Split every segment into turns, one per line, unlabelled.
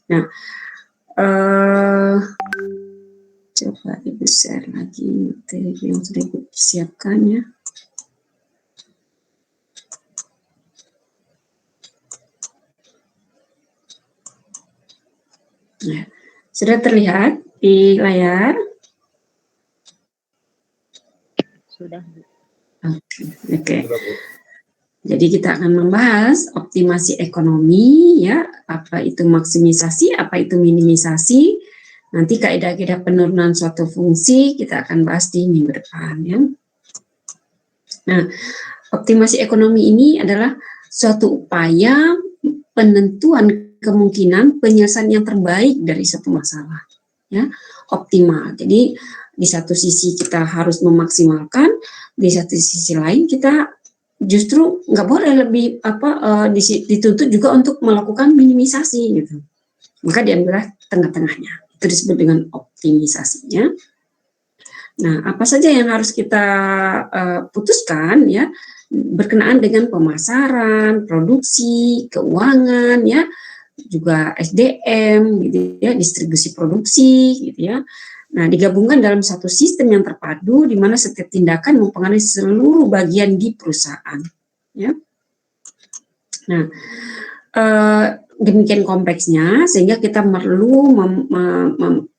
Nah, coba Ibu share lagi materi yang sudah Ibu persiapkan ya. Nah, sudah terlihat di layar?
Sudah.
Oke. Jadi kita akan membahas optimasi ekonomi ya, apa itu maksimisasi, apa itu minimisasi. Nanti kaidah-kaidah penurunan suatu fungsi kita akan bahas di minggu depan ya. Nah, optimasi ekonomi ini adalah suatu upaya penentuan kemungkinan penyelesaian yang terbaik dari satu masalah ya, optimal. Jadi di satu sisi kita harus memaksimalkan, di satu sisi lain kita justru nggak boleh lebih dituntut juga untuk melakukan minimisasi gitu. Maka diambillah tengah-tengahnya. Itu disebut dengan optimisasinya. Nah, apa saja yang harus kita putuskan ya berkenaan dengan pemasaran, produksi, keuangan ya, juga SDM gitu ya, distribusi produksi gitu ya. Nah, digabungkan dalam satu sistem yang terpadu di mana setiap tindakan mempengaruhi seluruh bagian di perusahaan. Ya. Nah, demikian kompleksnya sehingga kita perlu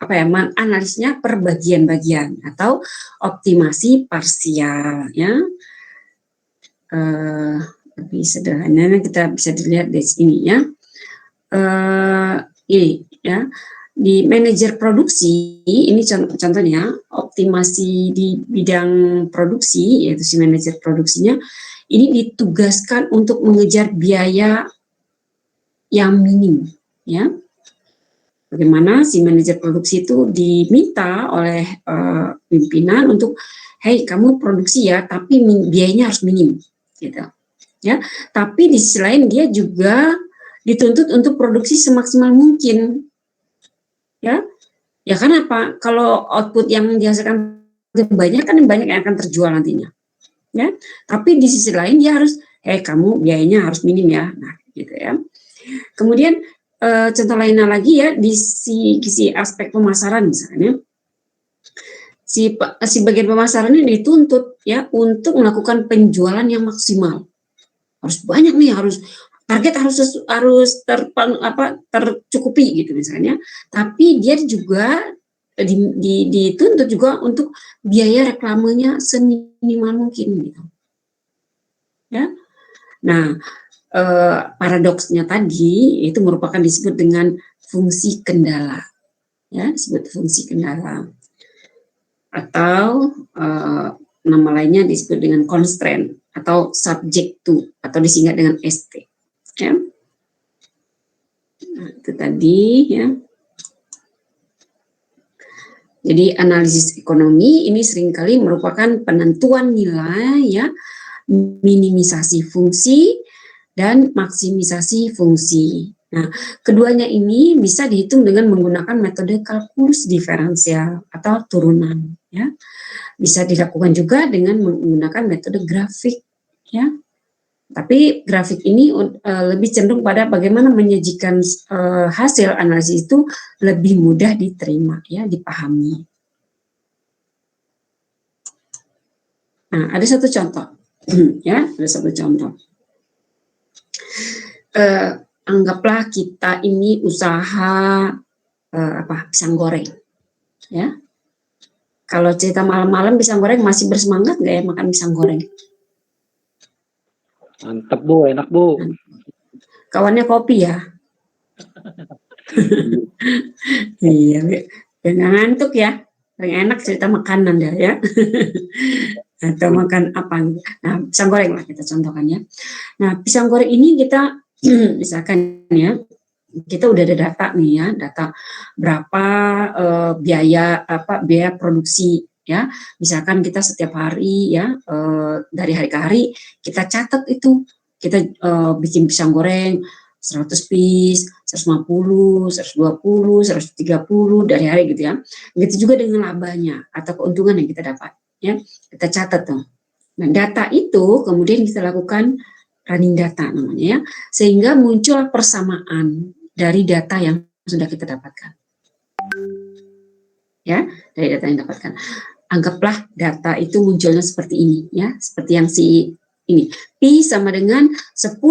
menganalisnya per bagian-bagian atau optimasi parsial. Ya. Lebih sederhananya kita bisa dilihat di sini ya. Ini ya. Di manajer produksi, ini contohnya optimasi di bidang produksi, yaitu si manajer produksinya, ini ditugaskan untuk mengejar biaya yang minim, ya. Bagaimana si manajer produksi itu diminta oleh pimpinan untuk, hey kamu produksi ya, tapi biayanya harus minim, gitu, ya. Tapi di sisi lain dia juga dituntut untuk produksi semaksimal mungkin. Ya karena apa? Kalau output yang dihasilkan banyak kan banyak yang akan terjual nantinya, ya. Tapi di sisi lain dia harus, kamu biayanya harus minim ya, nah gitu ya. Kemudian contoh lainnya lagi ya di si aspek pemasaran misalnya, si bagian pemasaran ini dituntut ya untuk melakukan penjualan yang maksimal, harus banyak nih, target harus tercukupi gitu misalnya, tapi dia juga dituntut juga untuk biaya reklamenya seminimal mungkin gitu. Ya. Nah, paradoksnya tadi itu merupakan disebut dengan fungsi kendala. Ya, disebut fungsi kendala. Atau nama lainnya disebut dengan constraint atau subject to atau disingkat dengan ST. Ya. Nah, itu tadi ya. Jadi analisis ekonomi ini seringkali merupakan penentuan nilai ya, minimisasi fungsi dan maksimisasi fungsi. Nah, keduanya ini bisa dihitung dengan menggunakan metode kalkulus diferensial atau turunan ya. Bisa dilakukan juga dengan menggunakan metode grafik ya. Tapi grafik ini lebih cenderung pada bagaimana menyajikan hasil analisis itu lebih mudah diterima, ya, dipahami. Nah, ada satu contoh, ya, ada satu contoh. Anggaplah kita ini usaha pisang goreng, ya. Kalau cerita malam-malam pisang goreng masih bersemangat nggak ya makan pisang goreng?
Mantap Bu, enak Bu.
Kawannya kopi ya? Iya, jangan ngantuk ya. Paling enak cerita makanan ya. Atau makan apa? Nah, pisang goreng lah kita contohkan ya. Nah, pisang goreng ini kita misalkan ya, kita udah ada data nih ya, data berapa biaya produksi ya. Misalkan kita setiap hari ya, dari hari ke hari kita catat itu, kita bikin pisang goreng 100 piece, 150, 120, 130 dari hari gitu ya. Begitu juga dengan labanya atau keuntungan yang kita dapat ya. Kita catat tuh. Nah, data itu kemudian kita lakukan running data namanya ya. Sehingga muncul persamaan dari data yang sudah kita dapatkan. Ya, dari data yang dapatkan. Anggaplah data itu munculnya seperti ini, ya, seperti yang ini. Pi sama dengan 10.000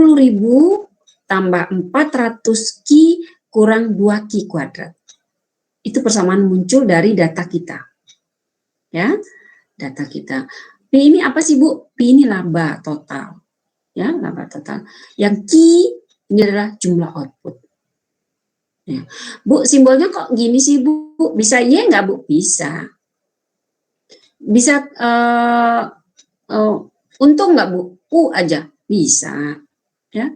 tambah 400 Q kurang 2 Q kuadrat. Itu persamaan muncul dari data kita. Ya, data kita. Pi ini apa sih, Bu? Pi ini laba total. Ya, laba total. Yang Q ini adalah jumlah output. Ya. Bu, simbolnya kok gini sih, Bu? Bisa Y nggak, Bu? Bisa. Bisa untung nggak, Bu? U aja. Bisa. Ya.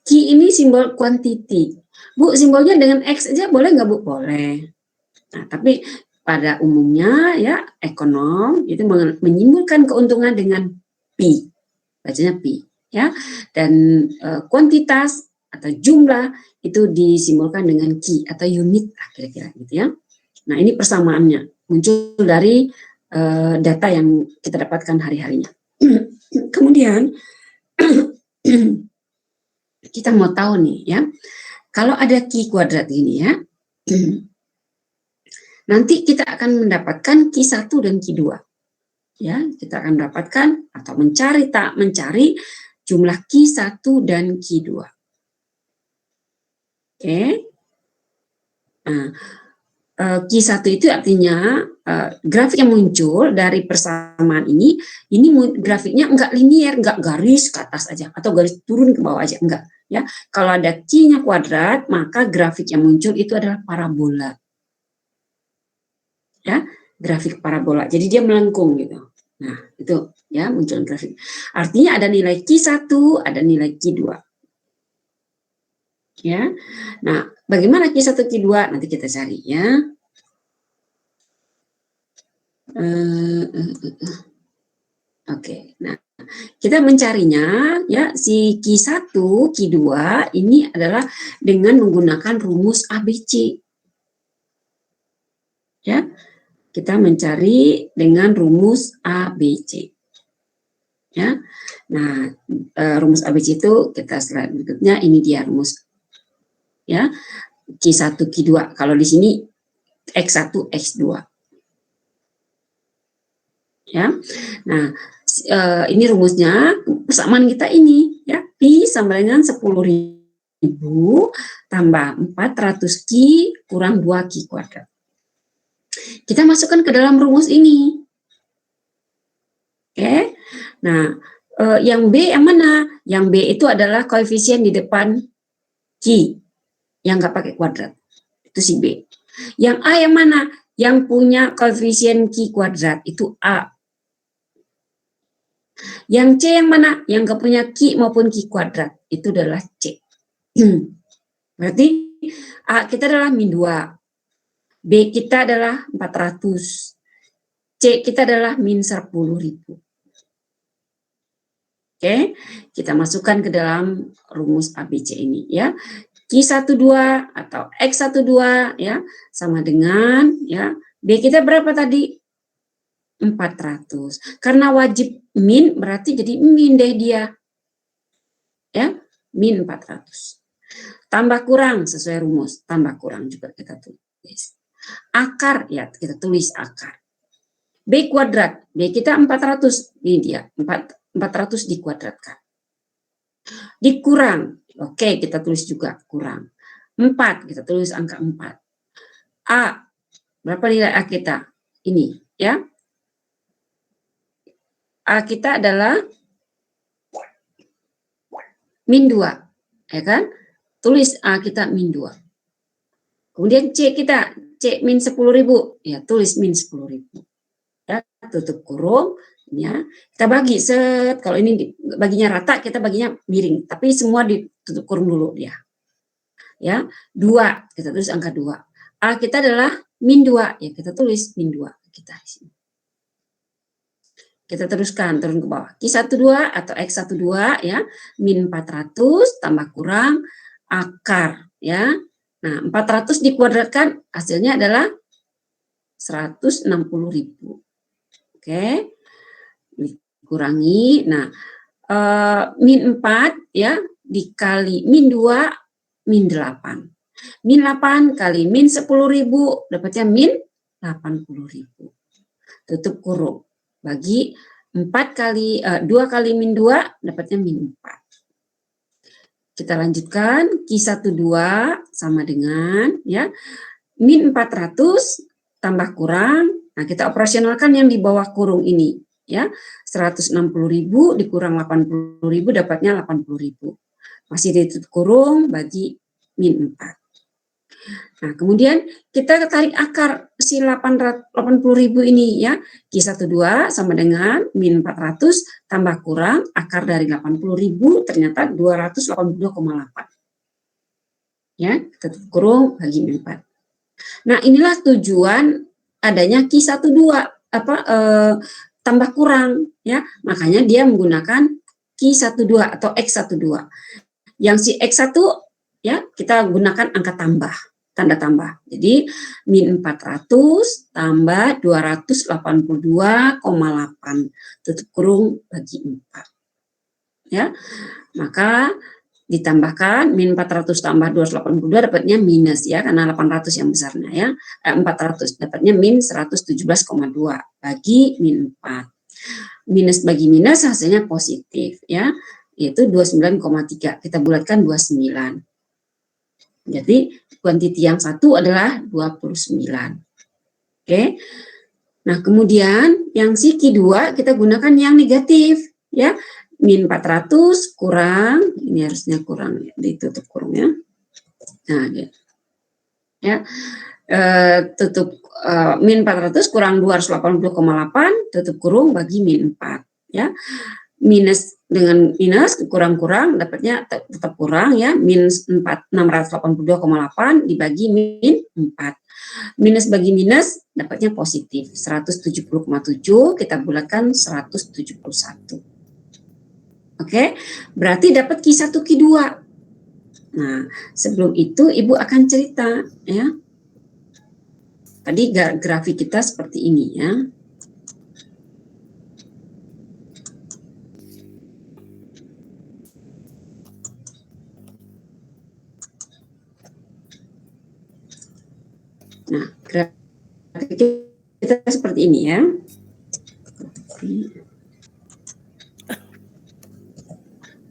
Q ini simbol quantity. Bu, simbolnya dengan X aja boleh nggak, Bu? Boleh. Nah, tapi pada umumnya ya ekonom itu menyimpulkan keuntungan dengan pi, bacanya pi, ya. Dan kuantitas atau jumlah itu disimbolkan dengan Q atau unit, kira-kira gitu ya. Nah, ini persamaannya muncul dari data yang kita dapatkan hari-harinya. Kemudian kita mau tahu nih ya, kalau ada Q kuadrat ini ya. Nanti kita akan mendapatkan Q1 dan Q2. Ya, kita akan mendapatkan atau mencari jumlah Q1 dan Q2. Oke. Nah, Q1 itu artinya grafik yang muncul dari persamaan ini grafiknya enggak linear, enggak garis ke atas aja atau garis turun ke bawah aja, enggak, ya. Kalau ada Q-nya kuadrat, maka grafik yang muncul itu adalah parabola. Ya, grafik parabola. Jadi dia melengkung gitu. Nah, itu ya muncul grafik. Artinya ada nilai Q1, ada nilai Q2. Ya. Nah, bagaimana Q1, Q2? Nanti kita cari ya. Oke. Nah, kita mencarinya ya si Q1, Q2 ini adalah dengan menggunakan rumus ABC. Ya. Kita mencari dengan rumus ABC. Ya. Nah, rumus ABC itu kita slide berikutnya, ini dia rumus. Ya. Q1, Q2. Kalau di sini X1, X2. Ya. Nah, ini rumusnya persamaan kita ini ya. Pi sama dengan 10.000 tambah 400 Q kurang 2 Q kuadrat. Kita masukkan ke dalam rumus ini. Oke. Nah, yang B yang mana? Yang B itu adalah koefisien di depan Q yang nggak pakai kuadrat. Itu si B. Yang A yang mana? Yang punya koefisien Q kuadrat, itu A. Yang C yang mana? Yang nggak punya Q maupun Q kuadrat, itu adalah C. Berarti A kita adalah min 2. B kita adalah 400. C kita adalah min 10.000. Oke, kita masukkan ke dalam rumus ABC ini ya. Q12 atau X12 ya sama dengan ya B kita berapa tadi? 400. Karena wajib min berarti jadi min deh dia. Ya, min 400. Tambah kurang sesuai rumus, tambah kurang juga kita tulis. Akar ya kita tulis akar. B kuadrat, B kita 400, ini dia 400 dikuadratkan. Dikurang, oke kita tulis juga kurang. 4, kita tulis angka 4. A, berapa nilai A kita? Ini ya. A kita adalah min 2, ya kan? Tulis A kita min 2. Kemudian C kita, C min 10.000, ya tulis min 10.000. Ya, tutup kurung, ya. Kita bagi set, kalau ini baginya rata, kita baginya miring, tapi semua ditutup kurung dulu dia. Ya, 2, kita tulis angka 2. A kita adalah min 2, ya kita tulis min 2 kita di sini. Kita teruskan turun ke bawah. Q12 atau X12 ya, min 400 tambah kurang akar ya. Nah, 400 dikuadratkan hasilnya adalah 160.000. Oke. Dikurangi. Nah, min 4 ya dikali min 2 min 8. Min 8 kali min 10.000 dapatnya min 80.000. Tutup kurung. Bagi 4 kali 2 kali min 2 dapatnya min 4. Kita lanjutkan Q12 sama dengan ya min 400 tambah kurang. Nah, kita operasionalkan yang di bawah kurung ini ya. 160.000 dikurang 80.000 dapatnya 80.000. Masih ditutup kurung bagi min 4. Nah, kemudian kita tarik akar si 80.000 ini ya. Q12 sama dengan min 400 tambah kurang akar dari 80.000 ternyata 282,8. Ya, tutup kurung bagi min 4. Nah, inilah tujuan adanya Q12 tambah kurang ya. Makanya dia menggunakan Q12 atau X12. Yang si X1 ya kita gunakan angka tambah, tanda tambah. Jadi min 400 tambah 282,8 tutup kurung bagi 4. Ya. Maka ditambahkan min 400 tambah 282 dapatnya minus ya karena 800 yang besarnya ya. 400 dapatnya min 117,2 bagi min 4. Minus bagi minus hasilnya positif ya, yaitu 29,3. Kita bulatkan 29. Jadi kuantiti yang satu adalah 29. Oke. Nah, kemudian yang si Q2 kita gunakan yang negatif ya. Min 400 kurang, ini harusnya kurang ditutup kurung ya. Nah, ya. Tutup min 400 kurang 282,8 tutup kurung bagi min 4 ya. Minus dengan minus kurang-kurang dapatnya tetap kurang ya, minus 682,8 dibagi min 4. Minus bagi minus dapatnya positif 170,7, kita bulatkan 171. Oke, berarti dapat Q1 Q2. Nah, sebelum itu Ibu akan cerita ya. Tadi grafik kita seperti ini ya. Nah, grafik kita seperti ini ya.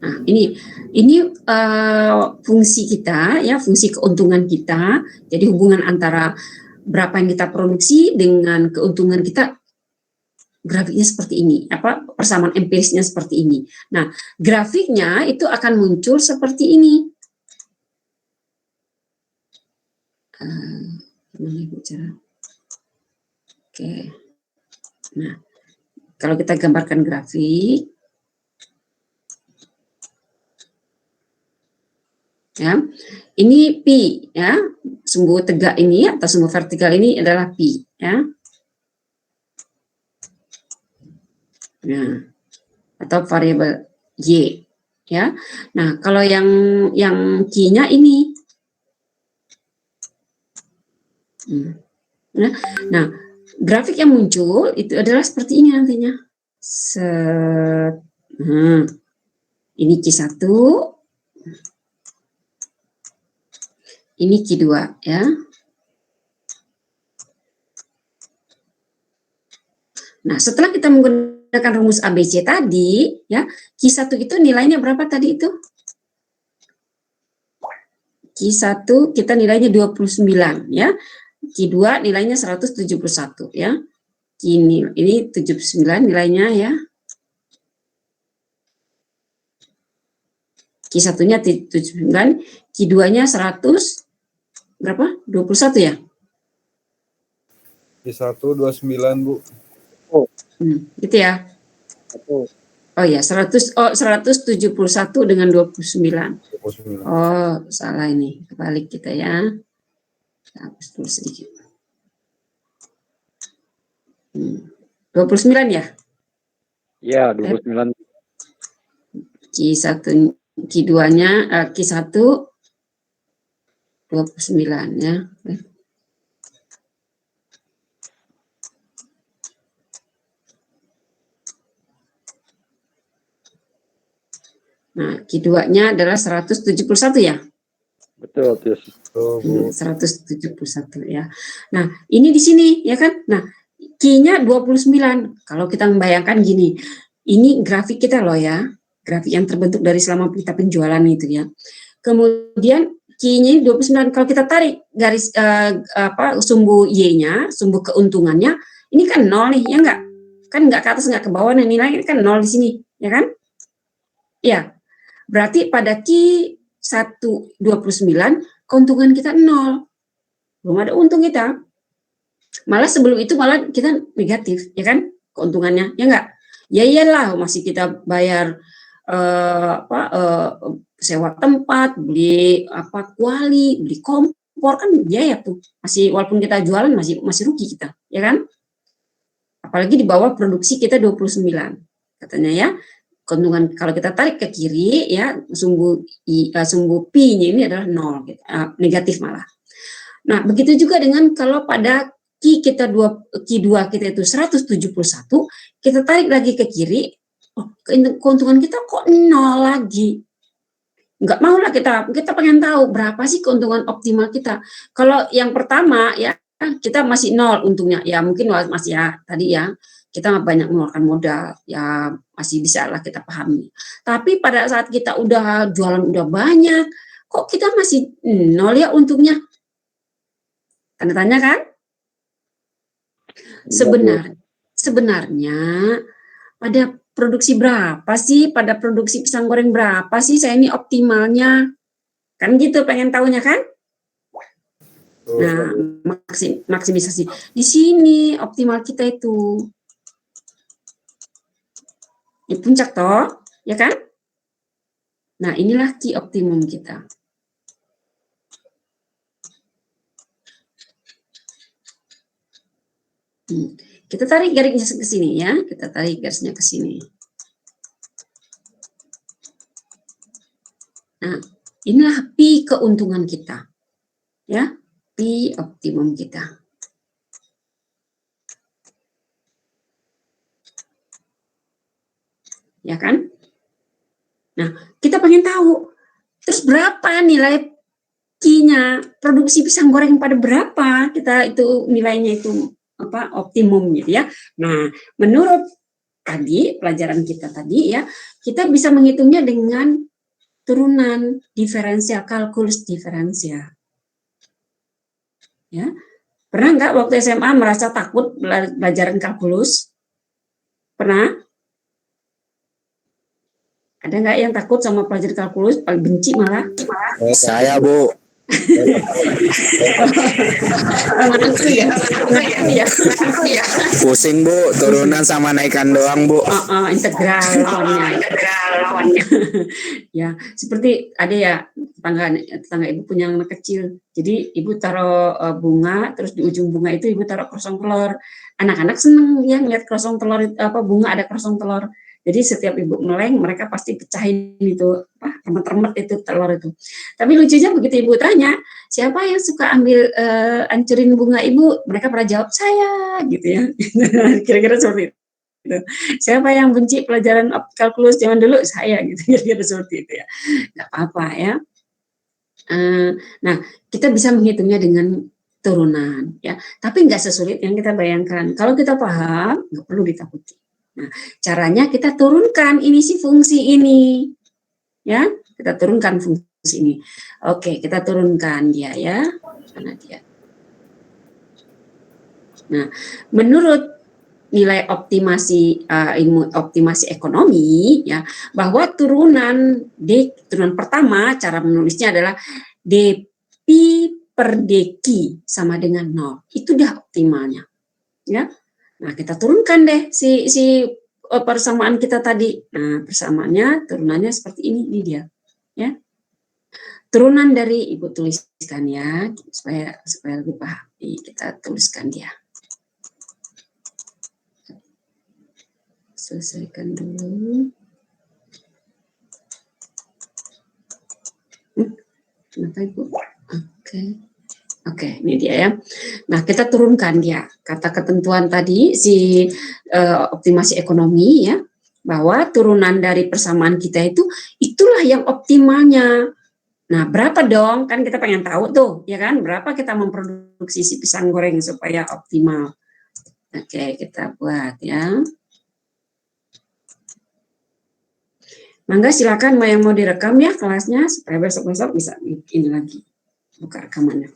Nah, ini fungsi kita ya, fungsi keuntungan kita. Jadi hubungan antara berapa yang kita produksi dengan keuntungan kita, grafiknya seperti ini, persamaan empirisnya seperti ini. Nah, grafiknya itu akan muncul seperti ini. Oke. Nah, kalau kita gambarkan grafik, ya, ini pi ya, sumbu tegak ini atau sumbu vertikal ini adalah pi ya. Nah, atau variabel y ya. Nah, kalau yang q-nya ini. Nah, grafik yang muncul itu adalah seperti ini nantinya. Ini Q1, ini Q2 ya. Nah, setelah kita menggunakan rumus ABC tadi, ya, Q1 itu nilainya berapa tadi itu? Q1 kita nilainya 29 ya. Q2 nilainya 171 ya. Ini 79 nilainya ya. Q1-nya 79, Q2-nya 100 berapa? 21 ya?
Q1 29, Bu.
Gitu ya. Oh ya, 171 dengan 29. Oh, salah ini. Kebalik kita ya. Hapus dulu sedikit. 29 ya?
Ya, 29.
Q1, Q2-nya, Q1 29 ya. Nah, Q2-nya adalah 171 ya?
Betul, Bu.
171 ya. Nah, ini di sini ya kan. Nah, Q-nya 29. Kalau kita membayangkan gini, ini grafik kita loh ya. Grafik yang terbentuk dari selama kita penjualan itu ya. Kemudian Q-nya 29. Kalau kita tarik garis sumbu Y-nya, sumbu keuntungannya, ini kan 0 nih, ya enggak? Kan enggak ke atas, enggak ke bawah, nih nilainya kan 0 di sini, ya kan? Ya. Berarti pada Q129 keuntungan kita 0. Belum ada untung kita. Malah sebelum itu malah kita negatif, ya kan? Keuntungannya, ya enggak? Ya iyalah, masih kita bayar sewa tempat, beli kuali, beli kompor, kan biaya tuh. Masih walaupun kita jualan masih rugi kita, ya kan? Apalagi di bawah produksi kita 29 katanya ya. Keuntungan kalau kita tarik ke kiri ya, sumbu P-nya ini adalah 0 gitu, negatif malah. Nah, begitu juga dengan kalau pada Q2 kita itu 171, kita tarik lagi ke kiri, keuntungan kita kok 0 lagi. Enggak mau lah kita pengen tahu berapa sih keuntungan optimal kita. Kalau yang pertama ya, kita masih 0 untungnya. Ya mungkin masih ya tadi ya, kita banyak mengeluarkan modal, ya masih bisa lah kita pahami. Tapi pada saat kita udah jualan udah banyak, kok kita masih 0 ya untungnya? Tanda tanya kan? Sebenarnya pada produksi berapa sih? Pada produksi pisang goreng berapa sih saya ini optimalnya? Kan gitu pengen tahunya kan? Nah, maksimisasi. Di sini optimal kita itu di puncak toh, ya kan? Nah, inilah Q optimum kita. Kita tarik garisnya ke sini ya, kita tarik garisnya ke sini. Nah, inilah P keuntungan kita. Ya, P optimum kita. Ya kan? Nah, kita pengen tahu terus berapa nilai Q-nya, produksi pisang goreng pada berapa kita itu nilainya itu optimum gitu ya. Nah, menurut tadi pelajaran kita tadi ya, kita bisa menghitungnya dengan turunan diferensial, kalkulus diferensial. Ya. Pernah nggak waktu SMA merasa takut belajar kalkulus? Pernah? Ada nggak yang takut sama pelajaran kalkulus? Paling benci malah?
Saya, Bu. Pusing, Bu. Turunan sama naikan doang, Bu.
Integral lawannya. Ya, seperti ada ya tetangga ibu punya anak kecil. Jadi ibu taruh bunga, terus di ujung bunga itu ibu taruh kerosong telur. Anak-anak seneng ya ngeliat kerosong telur bunga ada kerosong telur. Jadi setiap ibu meleng, mereka pasti pecahin itu remet-remet itu telur itu. Tapi lucunya begitu ibu tanya, siapa yang suka ambil hancurin bunga ibu? Mereka pernah jawab saya, gitu ya. Kira-kira seperti itu. Siapa yang benci pelajaran kalkulus zaman dulu? Saya, gitu. Kira-kira seperti itu ya. Nggak apa-apa ya. Nah, kita bisa menghitungnya dengan turunan, ya. Tapi nggak sesulit yang kita bayangkan. Kalau kita paham, nggak perlu ditakuti. Nah, caranya kita turunkan ini si fungsi ini, ya. Kita turunkan fungsi ini. Oke, kita turunkan dia ya, mana dia. Nah, menurut nilai optimasi optimasi ekonomi ya, bahwa turunan pertama cara menulisnya adalah dP per dQ sama dengan 0. Itu dah optimalnya. Ya. Nah, kita turunkan deh si persamaan kita tadi. Nah, persamaannya turunannya seperti ini dia. Ya. Turunan dari ibu tuliskan ya supaya lebih paham. Kita tuliskan dia. Selesaikan dulu. Kenapa ibu? Oke, ini dia ya. Nah, kita turunkan dia. Kata ketentuan tadi, si optimasi ekonomi ya, bahwa turunan dari persamaan kita itulah yang optimalnya. Nah, berapa dong? Kan kita pengen tahu tuh, ya kan? Berapa kita memproduksi si pisang goreng supaya optimal. Oke, kita buat ya. Mangga silakan yang mau direkam ya kelasnya supaya besok-besok bisa bikin lagi. Buka rekamannya.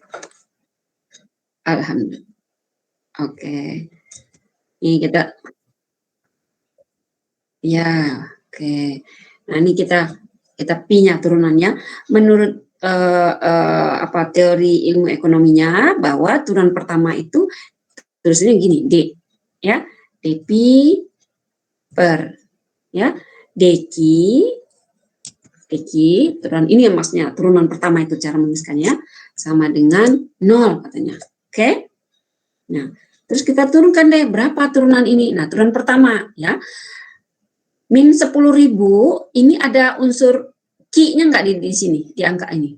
Alhamdulillah. Oke. Ini kita ya, oke. Nah, ini kita pi-nya turunannya menurut teori ilmu ekonominya bahwa turunan pertama itu tulisannya gini, D ya. dP per ya. dQ turunan ini yang maksudnya turunan pertama itu cara menuliskannya sama dengan 0 katanya. Oke. Nah, terus kita turunkan deh berapa turunan ini. Nah, turunan pertama ya. Min 10.000 ini ada unsur Q-nya nggak di sini di angka ini?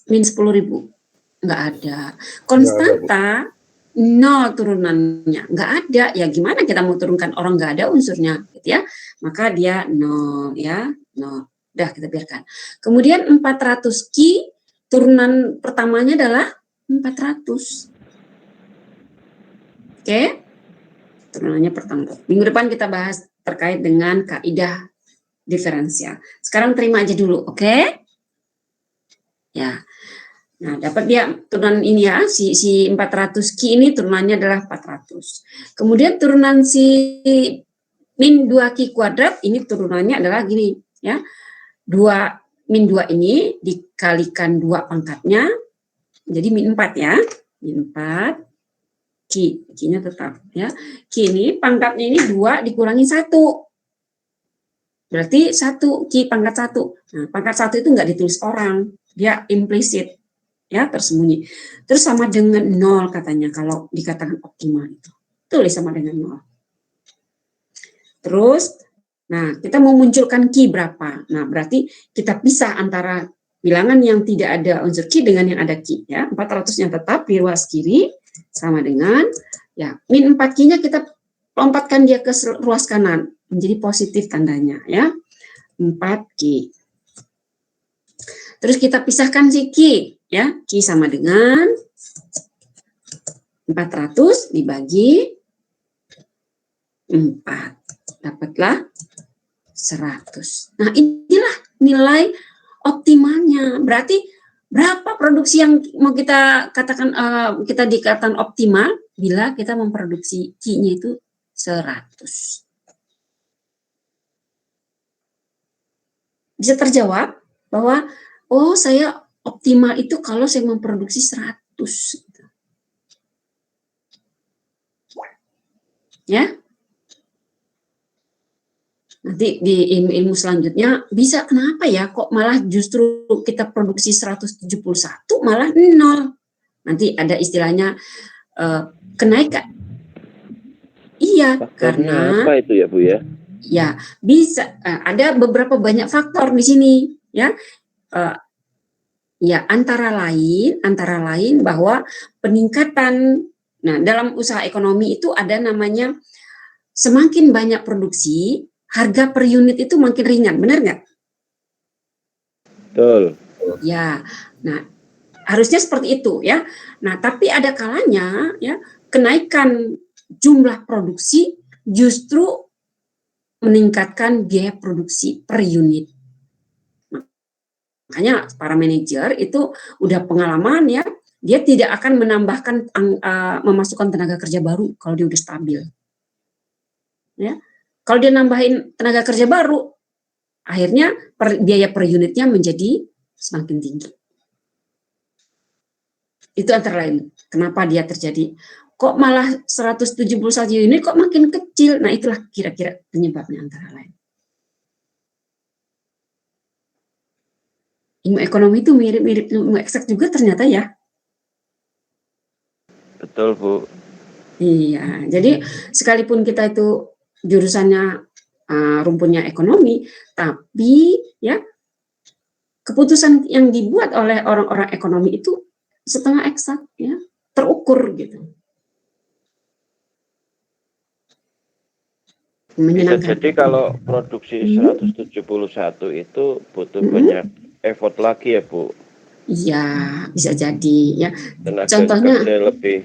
Min 10.000 nggak ada. Konstanta 0 turunannya nggak ada. Ya gimana kita mau turunkan orang nggak ada unsurnya gitu ya? Maka dia 0 ya, 0. Udah kita biarkan. Kemudian 400 Q turunan pertamanya adalah 400. Oke? Turunannya pertama. Minggu depan kita bahas terkait dengan kaidah diferensial. Sekarang terima aja dulu, oke? Ya. Nah, dapat dia turunan ini ya, si 400 Q ini turunannya adalah 400. Kemudian turunan si min 2 Q kuadrat ini turunannya adalah gini, ya. Min 2 ini dikalikan 2 pangkatnya, jadi min 4 ya. Min 4. Q-nya tetap ya. Q ini pangkatnya ini 2 dikurangi 1. Berarti 1 Q pangkat 1. Nah, pangkat 1 itu enggak ditulis orang, dia implisit ya, tersembunyi. Terus sama dengan 0 katanya kalau dikatakan optimal itu. Tulis sama dengan 0. Terus nah, kita mau munculkan Q berapa? Nah, berarti kita pisah antara bilangan yang tidak ada unsur Q dengan yang ada Q ya. 400-nya tetap di ruas kiri sama dengan ya min 4 Q-nya kita lompatkan dia ke ruas kanan menjadi positif tandanya ya. 4 Q. Terus kita pisahkan si Q ya. Q sama dengan 400 dibagi 4. Dapatlah 100. Nah, inilah nilai optimalnya. Berarti berapa produksi yang mau kita katakan kita dikatakan optimal bila kita memproduksi Q-nya itu 100. Bisa terjawab bahwa oh, saya optimal itu kalau saya memproduksi 100. Ya. Nanti di ilmu selanjutnya bisa kenapa ya kok malah justru kita produksi 171 malah 0. Nanti ada istilahnya kenaikan. Iya,
Faktornya
karena
apa itu ya Bu ya?
Ya, bisa ada beberapa banyak faktor di sini ya. Ya, antara lain bahwa peningkatan dalam usaha ekonomi itu ada namanya semakin banyak produksi, harga per unit itu makin ringan, benar nggak?
Betul.
Ya, nah harusnya seperti itu ya. Nah, tapi ada kalanya ya kenaikan jumlah produksi justru meningkatkan biaya produksi per unit. Makanya para manajer itu udah pengalaman ya, dia tidak akan menambahkan memasukkan tenaga kerja baru kalau dia udah stabil. Ya. Kalau dia nambahin tenaga kerja baru, akhirnya biaya per unitnya menjadi semakin tinggi. Itu antara lain kenapa dia terjadi. Kok malah 171 unit kok makin kecil? Nah, itulah kira-kira penyebabnya antara lain. Ilmu ekonomi itu mirip-mirip ilmu eksak juga ternyata ya.
Betul Bu.
Iya, jadi sekalipun kita itu jurusannya rumpunnya ekonomi, tapi ya keputusan yang dibuat oleh orang-orang ekonomi itu setengah eksak ya, terukur gitu.
Bisa
menyenangkan.
jadi kalau produksi 171 itu butuh banyak effort lagi ya Bu.
Iya, bisa jadi ya.
Tenaga
Contohnya
kerja lebih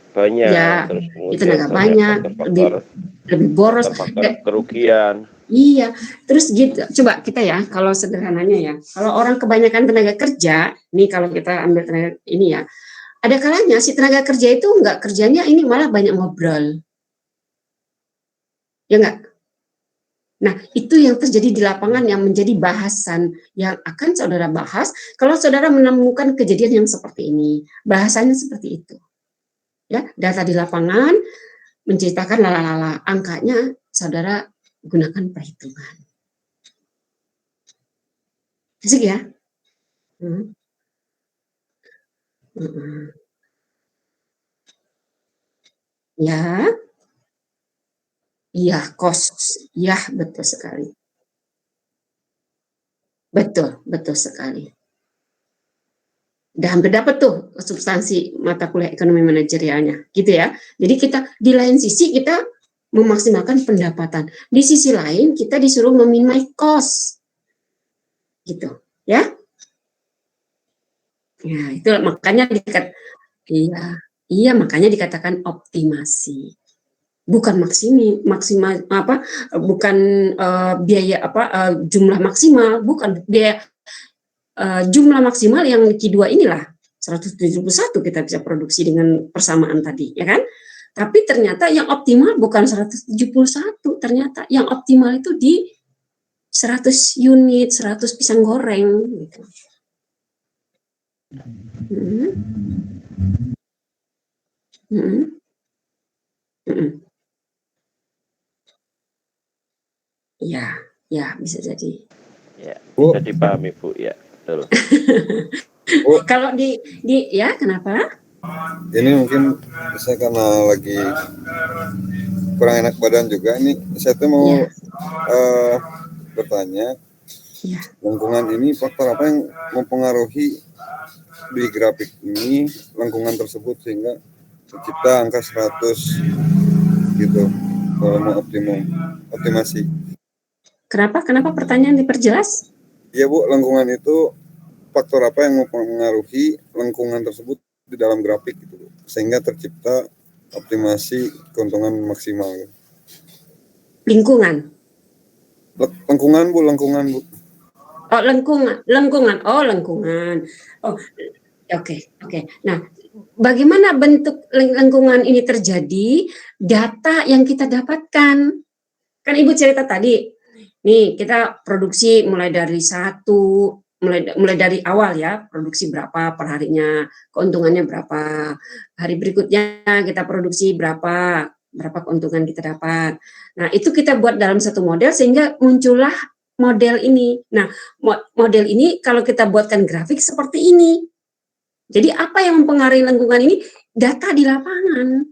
banyak,
ya
terus
itu
kemudian
tenaga
banyak
banyak, lebih boros.
faktor-faktor kerugian.
Iya, terus gitu. Coba kita ya, kalau sederhananya ya, kalau orang kebanyakan tenaga kerja, nih kalau kita ambil tenaga ini ya, ada kalanya si tenaga kerja itu nggak kerjanya ini malah banyak ngobrol, ya nggak? Nah, itu yang terjadi di lapangan yang menjadi bahasan yang akan saudara bahas kalau saudara menemukan kejadian yang seperti ini. Bahasanya seperti itu. Ya, data di lapangan menceritakan lalala, angkanya saudara gunakan perhitungan. Asik ya? Hmm. Hmm. Ya, iya, cost. Ya, betul sekali. Betul, betul sekali. Udah hampir dapat tuh substansi mata kuliah ekonomi manajerialnya, gitu ya. Jadi kita di lain sisi kita memaksimalkan pendapatan. Di sisi lain kita disuruh meminimai cost, gitu, ya. Ya, itu makanya iya, iya makanya dikatakan optimasi. Bukan maksimal apa bukan biaya apa jumlah maksimal, bukan biaya jumlah maksimal yang Q2 inilah 171 kita bisa produksi dengan persamaan tadi, ya kan? Tapi ternyata yang optimal bukan 171, ternyata yang optimal itu di 100 unit, 100 pisang goreng gitu. Hmm. Hmm. Hmm. Ya, ya bisa jadi.
Ya,
Bu.
bisa dipahami Bu, ya. Betul.
Kalau di ya kenapa?
Ini mungkin saya karena lagi kurang enak badan juga. Ini saya tuh mau
Ya,
bertanya,
ya.
lingkungan ini faktor apa yang mempengaruhi di grafik ini lingkungan tersebut sehingga tercipta angka 100 gitu kalau mau optimasi.
Kenapa pertanyaan diperjelas?
Iya Bu, lingkungan itu faktor apa yang mempengaruhi lingkungan tersebut di dalam grafik gitu Bu, sehingga tercipta optimasi keuntungan maksimal.
Lingkungan.
Lingkungan Bu.
Oh, lingkungan. Oh, lingkungan. Oh, oke. Nah, bagaimana bentuk lingkungan ini terjadi? Data yang kita dapatkan. Kan Ibu cerita tadi, nih kita produksi mulai dari mulai dari awal ya, produksi berapa per harinya, keuntungannya berapa. Hari berikutnya kita produksi berapa keuntungan kita dapat. Nah, itu kita buat dalam satu model sehingga muncullah model ini. Nah, model ini kalau kita buatkan grafik seperti ini. Jadi apa yang mempengaruhi lingkungan ini? Data di lapangan.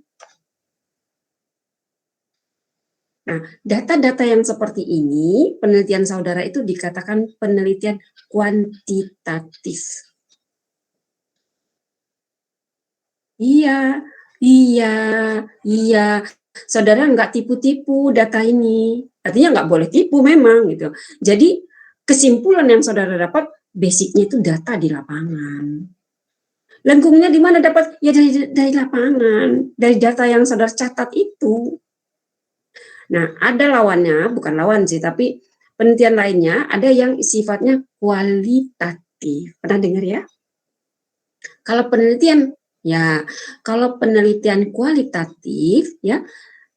Nah, data-data yang seperti ini, penelitian saudara itu dikatakan penelitian kuantitatif. Iya, iya, iya. Saudara nggak tipu-tipu data ini. Artinya nggak boleh tipu memang gitu. Jadi kesimpulan yang saudara dapat basicnya itu data di lapangan. Lengkungnya di mana dapat? Ya dari lapangan, dari data yang saudara catat itu. Nah, ada lawannya, bukan lawan sih, tapi penelitian lainnya ada yang sifatnya kualitatif. Pernah dengar ya? Kalau penelitian kualitatif ya,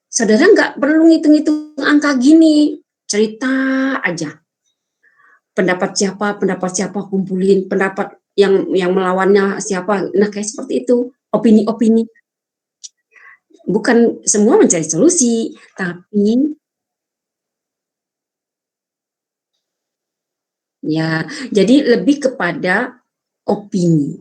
saudara nggak perlu ngitung-ngitung angka gini, cerita aja. Pendapat siapa kumpulin, pendapat yang melawannya siapa. Nah, kayak seperti itu, opini-opini. Bukan semua mencari solusi, tapi ya, jadi lebih kepada opini.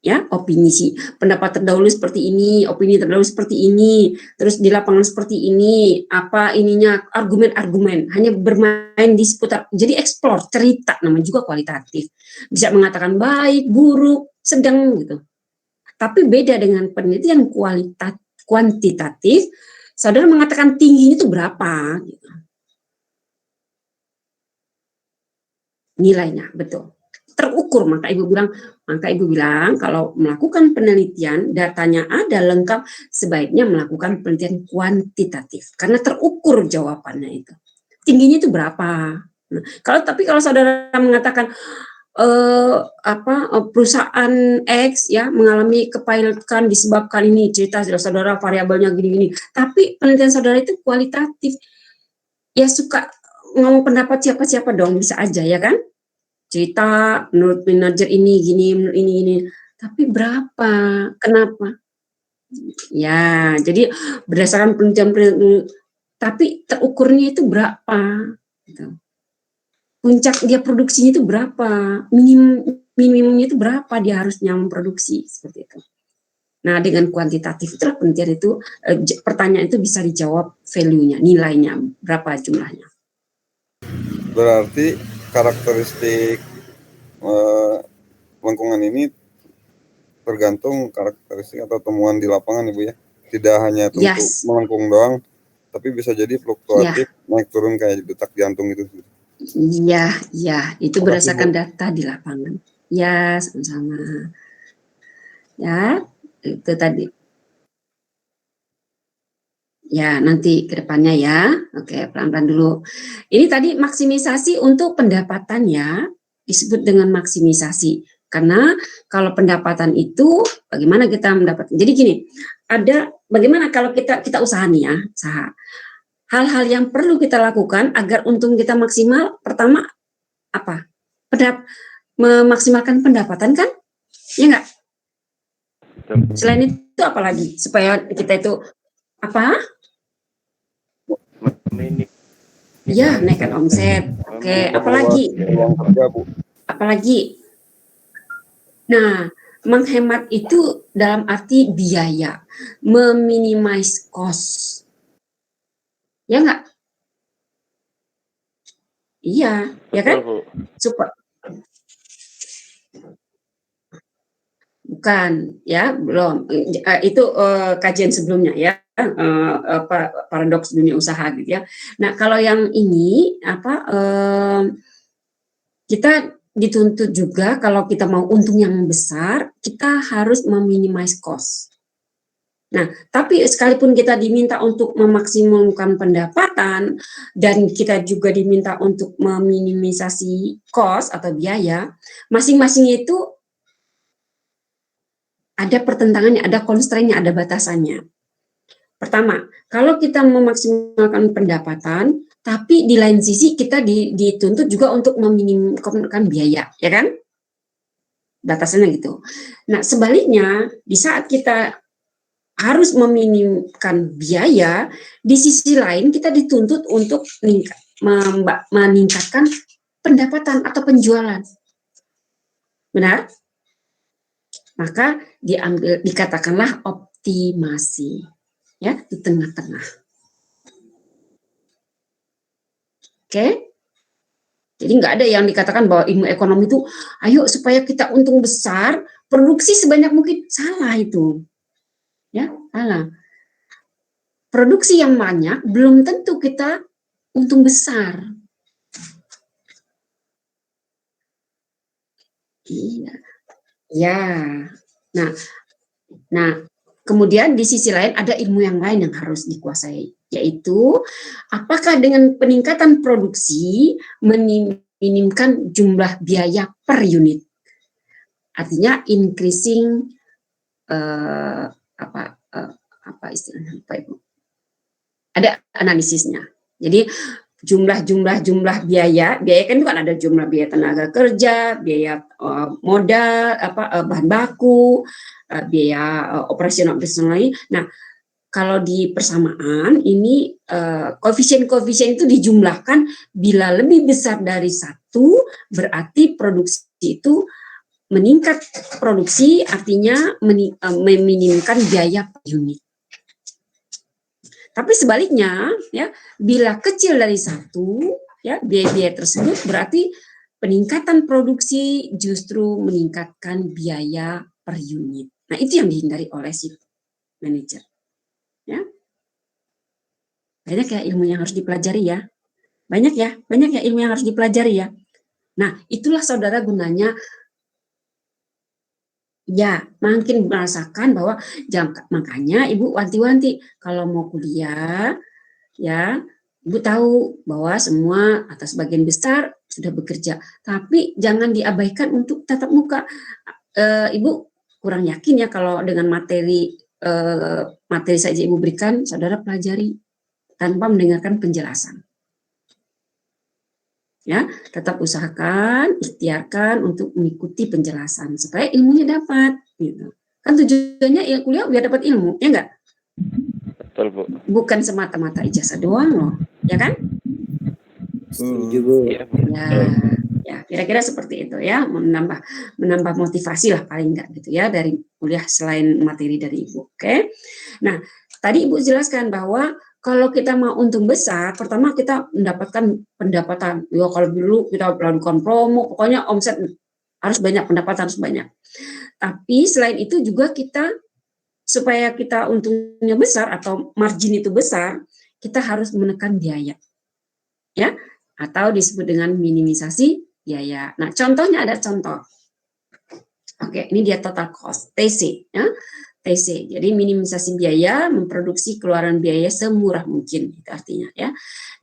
Ya, opini sih. Pendapat terdahulu seperti ini, opini terdahulu seperti ini, terus di lapangan seperti ini, apa ininya, argumen-argumen, hanya bermain di seputar, jadi explore, cerita, namanya juga kualitatif. Bisa mengatakan baik, buruk, sedang gitu. Tapi beda dengan penelitian kuantitatif, saudara mengatakan tingginya itu berapa? Gitu. Nilainya, betul. Terukur, maka ibu bilang kalau melakukan penelitian datanya ada lengkap, sebaiknya melakukan penelitian kuantitatif karena terukur jawabannya itu. Tingginya itu berapa? Nah, kalau saudara mengatakan perusahaan X ya mengalami kepailitan disebabkan ini, cerita saudara variabelnya gini-gini, tapi penelitian saudara itu kualitatif, ya suka ngomong pendapat siapa-siapa dong, bisa aja ya kan, cerita menurut manajer ini gini, menurut ini, tapi berapa, kenapa? Ya, jadi berdasarkan penelitian, tapi terukurnya itu berapa? Gitu. Puncak dia produksinya itu berapa? Minimumnya itu berapa dia harusnya memproduksi, seperti itu. Nah, dengan kuantitatif itulah penelitian itu, pertanyaan itu bisa dijawab value-nya, nilainya, berapa jumlahnya.
Berarti karakteristik lingkungan ini tergantung karakteristik atau temuan di lapangan, Ibu ya. Tidak hanya tentu melengkung doang, tapi bisa jadi fluktuatif, naik turun kayak detak jantung gitu.
Iya, itu berdasarkan data di lapangan. Ya, sama-sama. Ya, itu tadi. Ya, nanti ke depannya ya. Oke, pelan-pelan dulu. Ini tadi maksimisasi untuk pendapatan ya, disebut dengan maksimisasi. Karena kalau pendapatan itu, bagaimana kita mendapat? Jadi gini, ada bagaimana kalau kita usaha nih ya, usaha. Hal-hal yang perlu kita lakukan agar untung kita maksimal, pertama apa? Memaksimalkan pendapatan kan? Ya enggak? Selain itu apa lagi? Supaya kita itu apa? Ya, naikkan omset. Oke, apalagi? Apalagi? Nah, menghemat itu dalam arti biaya, meminimize cost. Ya enggak? Iya, ya kan? Super. Bukan, ya, belum. Itu kajian sebelumnya ya, paradoks dunia usaha gitu ya. Nah, kalau yang ini kita dituntut juga kalau kita mau untung yang besar, kita harus meminimize cost. Nah, tapi sekalipun kita diminta untuk memaksimalkan pendapatan dan kita juga diminta untuk meminimisasi cost atau biaya, masing-masing itu ada pertentangannya, ada constraint-nya, ada batasannya. Pertama, kalau kita memaksimalkan pendapatan, tapi di lain sisi kita dituntut juga untuk meminimumkan biaya, ya kan? Batasannya gitu. Nah, sebaliknya, di saat kita harus meminimumkan biaya, di sisi lain kita dituntut untuk meningkatkan pendapatan atau penjualan. Benar? Maka dikatakanlah optimasi, ya, di tengah-tengah. Oke? Jadi nggak ada yang dikatakan bahwa ilmu ekonomi itu, ayo supaya kita untung besar, produksi sebanyak mungkin. Salah itu. Ya, salah. Produksi yang banyak belum tentu kita untung besar. Iya. Ya. Nah, kemudian di sisi lain ada ilmu yang lain yang harus dikuasai, yaitu apakah dengan peningkatan produksi meminimkan jumlah biaya per unit. Artinya increasing apa istilahnya, Pak Ibu? Ada analisisnya. Jadi jumlah biaya kan itu kan ada jumlah biaya tenaga kerja, biaya modal, bahan baku, biaya operasional lain. Nah, kalau di persamaan ini koefisien itu dijumlahkan, bila lebih besar dari 1 berarti produksi itu meningkat, produksi artinya meminimumkan biaya per unit. Tapi sebaliknya, ya, bila kecil dari 1, ya, biaya tersebut berarti peningkatan produksi justru meningkatkan biaya per unit. Nah, itu yang dihindari oleh si manajer. Ya. Banyak ya ilmu yang harus dipelajari ya. Banyak ya ilmu yang harus dipelajari ya. Nah, itulah saudara gunanya ya, makin merasakan bahwa makanya Ibu wanti-wanti kalau mau kuliah ya, Ibu tahu bahwa semua atau sebagian besar sudah bekerja, tapi jangan diabaikan untuk tatap muka. Ibu kurang yakin ya kalau dengan materi saja Ibu berikan, saudara pelajari tanpa mendengarkan penjelasan. Ya, tetap usahakan, ikhtiarkan untuk mengikuti penjelasan supaya ilmunya dapat. Gitu. Kan tujuannya ya kuliah biar dapat ilmu, ya enggak?
Betul, Bu.
Bukan semata-mata ijazah doang loh, ya kan?
Setuju, Bu.
Iya, Bu.
Ya, ya kira-kira seperti itu ya, menambah motivasi lah paling enggak gitu ya dari kuliah selain materi dari Ibu. Oke. Nah, tadi Ibu jelaskan bahwa kalau kita mau untung besar, pertama kita mendapatkan pendapatan. Ya kalau dulu kita melakukan promo, pokoknya omset harus banyak, pendapatan harus banyak. Tapi selain itu juga kita supaya kita untungnya besar atau margin itu besar, kita harus menekan biaya. Ya, atau disebut dengan minimisasi biaya. Nah, contohnya ada contoh. Oke, ini dia total cost, TC ya. TC. Jadi minimisasi biaya, memproduksi keluaran biaya semurah mungkin, itu artinya ya.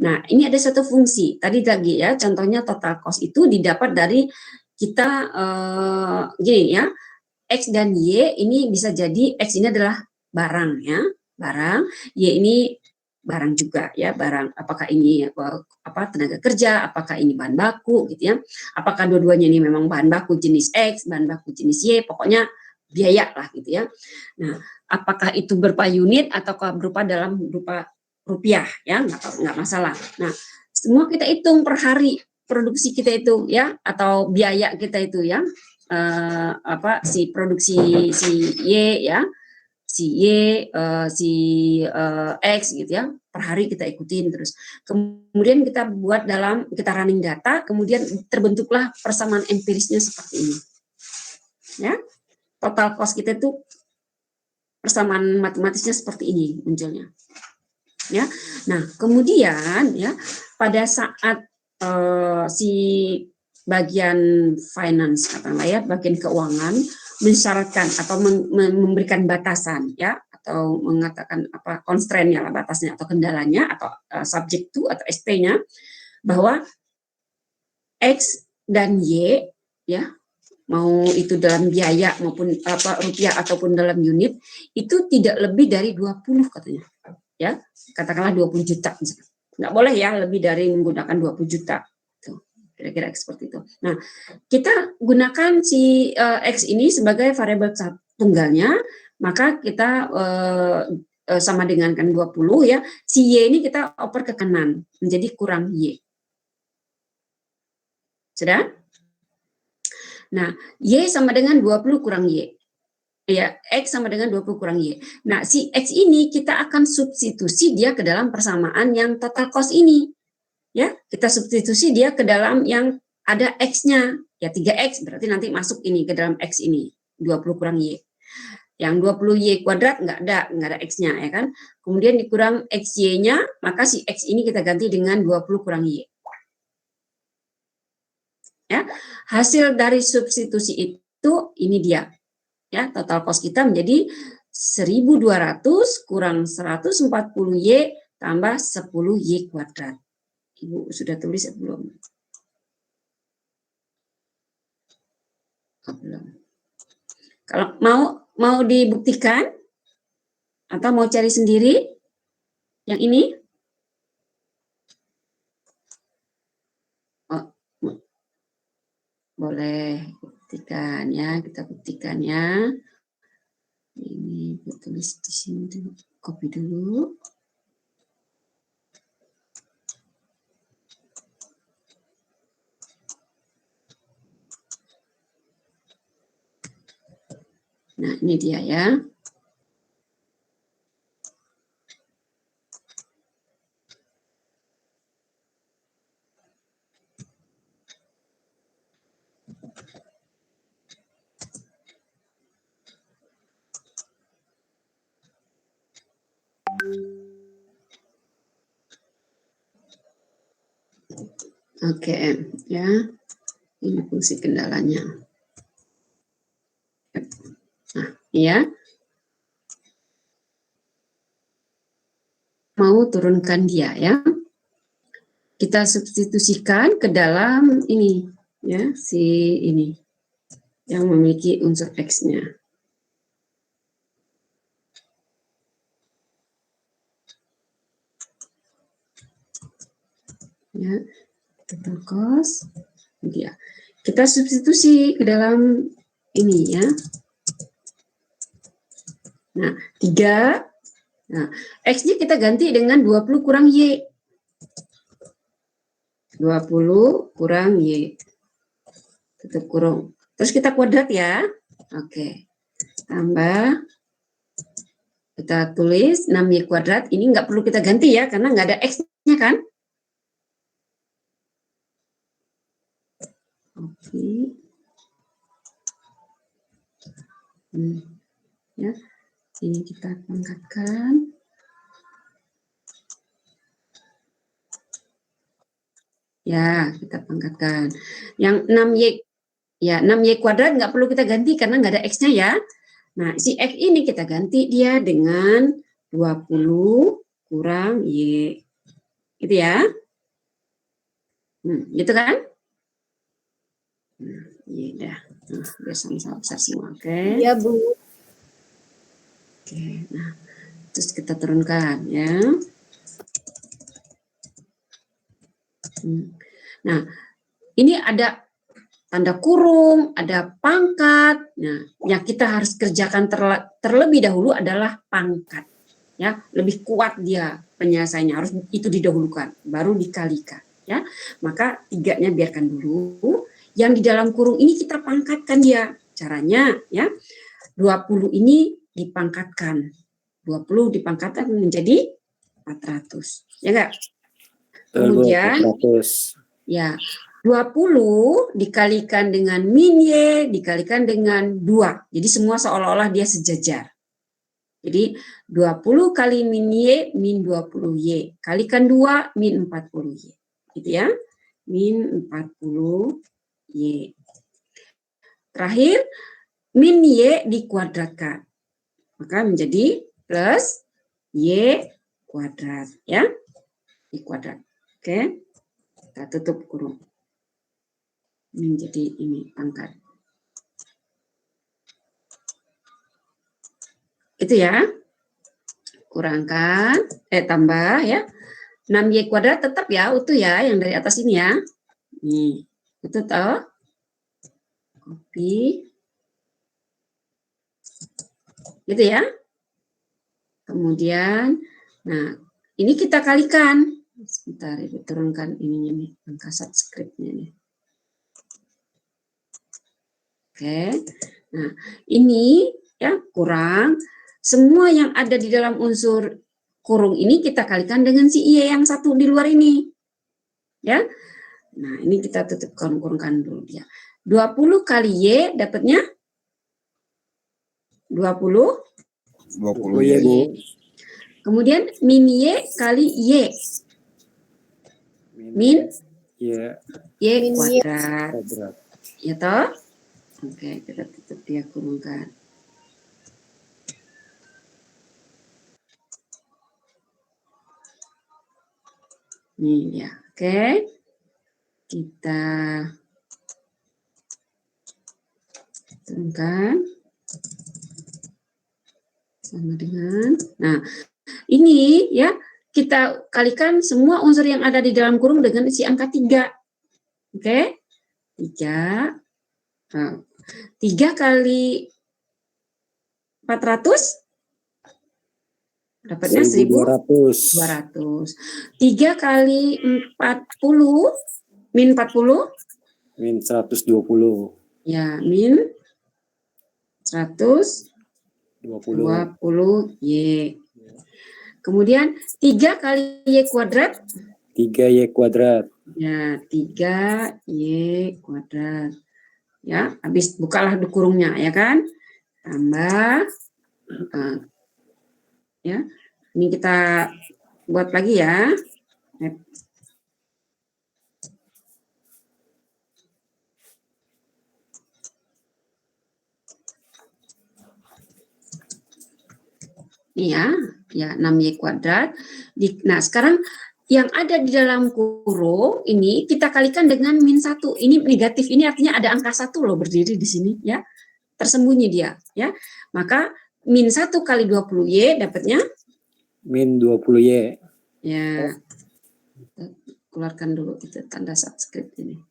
Nah, ini ada satu fungsi. Tadi lagi ya, contohnya total cost itu didapat dari kita gini ya, X dan Y ini bisa jadi X ini adalah barang ya, barang, Y ini barang juga ya, barang. Apakah ini tenaga kerja, apakah ini bahan baku gitu ya. Apakah dua-duanya ini memang bahan baku jenis X, bahan baku jenis Y, pokoknya biaya lah gitu ya. Nah, apakah itu berupa unit ataukah berupa rupiah ya, nggak masalah. Nah, semua kita hitung per hari produksi kita itu ya, atau biaya kita itu ya, si produksi si Y ya, si Y, X gitu ya, per hari kita ikutin terus. Kemudian kita buat kita running data, kemudian terbentuklah persamaan empirisnya seperti ini. Ya, total cost kita itu persamaan matematisnya seperti ini munculnya. Ya, nah kemudian ya pada saat si bagian finance katakanlah ya, bagian keuangan mensyaratkan atau memberikan batasan ya, atau mengatakan constraint-nya lah, batasnya atau kendalanya atau subject to atau ST-nya, bahwa X dan Y ya, mau itu dalam biaya maupun rupiah ataupun dalam unit, itu tidak lebih dari 20 katanya ya, katakanlah 20 juta misalkan. Nggak boleh ya lebih dari menggunakan 20 juta tuh, kira-kira seperti itu. Nah, kita gunakan si X ini sebagai variabel tunggalnya, maka kita sama dengan kan 20 ya, si Y ini kita oper ke kanan menjadi kurang Y. Sudah? Nah, Y sama dengan 20 kurang Y. Ya, X sama dengan 20 kurang Y. Nah, si X ini kita akan substitusi dia ke dalam persamaan yang total cost ini. Ya, kita substitusi dia ke dalam yang ada X-nya. Ya, 3X berarti nanti masuk ini ke dalam X ini. 20 kurang Y. Yang 20 Y kuadrat nggak ada X-nya ya kan. Kemudian dikurang XY-nya, maka si X ini kita ganti dengan 20 kurang Y. Ya, hasil dari substitusi itu ini dia. Ya, total cost kita menjadi 1.200 kurang 140 Y tambah 10 Y kuadrat. Ibu sudah tulis ya belum? Oh, belum. Kalau mau dibuktikan atau mau cari sendiri yang ini? Oh, boleh buktikan ya, kita buktikan ya. Ini tulis di sini dulu, copy dulu. Nah, ini dia ya. Oke, ya. Ini fungsi kendalanya. Nah, ya. Mau turunkan dia ya. Kita substitusikan ke dalam ini ya, si ini yang memiliki unsur X-nya. Ya, kita cos dia. Kita substitusi ke dalam ini ya. Nah, 3. Nah, X-nya kita ganti dengan 20 kurang Y. 20 kurang Y. Tutup kurung. Terus kita kuadrat ya. Oke. Tambah. Kita tulis 6Y kuadrat. Ini nggak perlu kita ganti ya, karena nggak ada X-nya kan. Oke. Ya, ini kita pangkatkan. Ya, kita pangkatkan. Yang 6Y, ya 6Y kuadrat nggak perlu kita ganti karena nggak ada X-nya ya. Nah, si X ini kita ganti dia dengan 20 kurang Y. Gitu ya. Gitu kan? Iya dah. Nah, biar sama-sama besar semua, oke?
Iya, Bu.
Oke, nah, terus kita turunkan ya. Nah, ini ada tanda kurung, ada pangkat. Nah, yang kita harus kerjakan terlebih dahulu adalah pangkat. Ya, lebih kuat dia penyelesaiannya, harus itu didahulukan, baru dikalikan. Ya, maka 3-nya biarkan dulu. Yang di dalam kurung ini kita pangkatkan dia. Caranya ya, 20 ini dipangkatkan. 20 dipangkatkan menjadi 400. Ya enggak? Kemudian
400.
Ya, 20 dikalikan dengan min Y dikalikan dengan 2. Jadi semua seolah-olah dia sejajar. Jadi 20 kali min Y min 20Y. Kalikan 2 min 40Y. Gitu ya. Min 40Y. Terakhir, min Y dikuadratkan. Maka menjadi plus Y kuadrat. Ya. Y kuadrat. Oke. Kita tutup kurung. Menjadi ini pangkat. Itu ya. Kurangkan, tambah ya. 6Y kuadrat tetap ya, utuh ya, yang dari atas ini ya. Nih, itu toh. Copy. Gitu ya. Kemudian, nah, ini kita kalikan. Sebentar, ibu turunkan ininya nih, angka subscript-nya nih. Oke. Nah, ini ya kurang. Semua yang ada di dalam unsur kurung ini kita kalikan dengan si Y yang satu di luar ini. Ya. Nah, ini kita tutup kurungkan dulu dia. 20 kali Y dapatnya 20
Y.
Y. Kemudian min Y kali Y. Min Y kuadrat. Ya toh? Oke, kita tutup dia kurungkan. Nih ya, oke. Kita turunkan sama dengan. Nah, ini ya kita kalikan semua unsur yang ada di dalam kurung dengan isi angka 3. Oke? 3. Nah, 3 kali 400 dapatnya 1.200. 3 kali 40 min 40
min 120.
Ya, min 120 Y. Kemudian 3 kali Y kuadrat
3Y kuadrat.
Ya, 3Y kuadrat. Ya, habis bukalah kurungnya ya kan? Tambah ya. Ini kita buat lagi ya. Iya, ya 6Y kuadrat. Nah, sekarang yang ada di dalam kurung ini kita kalikan dengan -1. Ini negatif, ini artinya ada angka 1 loh berdiri di sini ya. Tersembunyi dia ya. Maka -1 kali 20Y dapatnya
-20Y.
ya. Kita keluarkan dulu kita tanda subscript ini.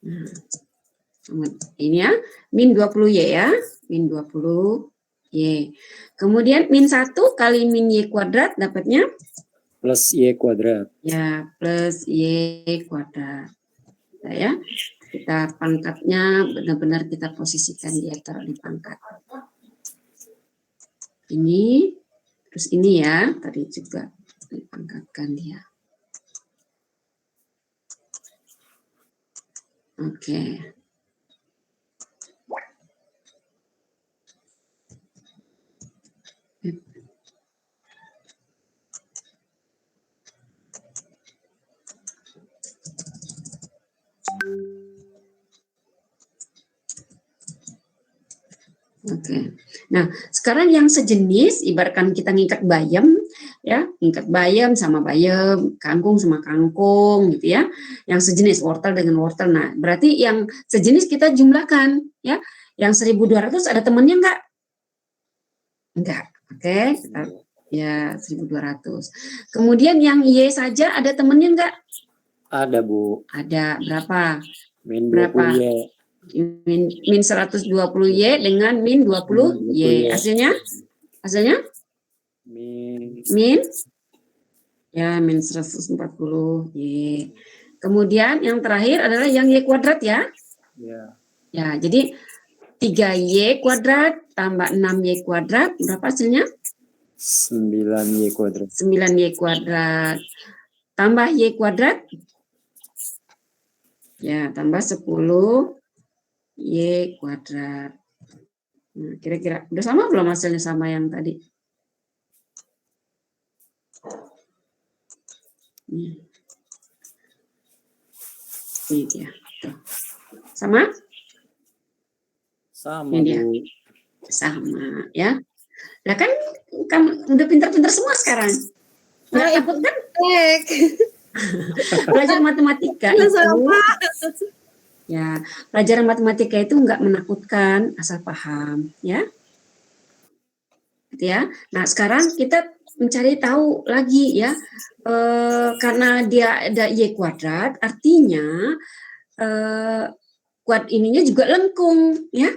Nah, ini ya, -20Y ya, -20Y. Kemudian -1 kali -Y kuadrat dapatnya
+Y kuadrat.
ya, +Y kuadrat. Ya, kita pangkatnya benar-benar kita posisikan dia taruh di pangkat. Ini, terus ini ya, tadi juga dipangkatkan dia. Oke. Oke. Nah, sekarang yang sejenis, ibaratkan kita ngikat bayam, ya, ngikat bayam sama bayam, kangkung sama kangkung, gitu ya. Yang sejenis wortel dengan wortel. Nah, berarti yang sejenis kita jumlahkan, ya. Yang 1.200 ada temannya enggak? Enggak. Oke, kita, ya 1.200. Kemudian yang Y saja ada temannya enggak?
Ada, Bu.
Ada. Berapa?
-20Y.
Min 120Y dengan min 20Y. Hasilnya? Min ya min 140Y. Kemudian yang terakhir adalah yang Y kuadrat ya.
Ya.
Ya, jadi 3Y kuadrat tambah 6Y kuadrat berapa hasilnya?
9Y kuadrat.
9Y kuadrat. Tambah Y kuadrat? Ya, tambah 10Y kuadrat. Nah, kira-kira udah sama belum hasilnya sama yang tadi? Ini dia. Tuh. Sama?
Sama,
Ini dia.
Bu.
Sama, ya. Nah kan kamu udah pintar-pintar semua sekarang. Nggak takut kan? Belajar matematika itu. Ya, pelajaran matematika itu nggak menakutkan, asal paham, ya. Gitu ya. Nah, sekarang kita mencari tahu lagi ya, karena dia ada Y kuadrat, artinya kuad ininya juga lengkung, ya.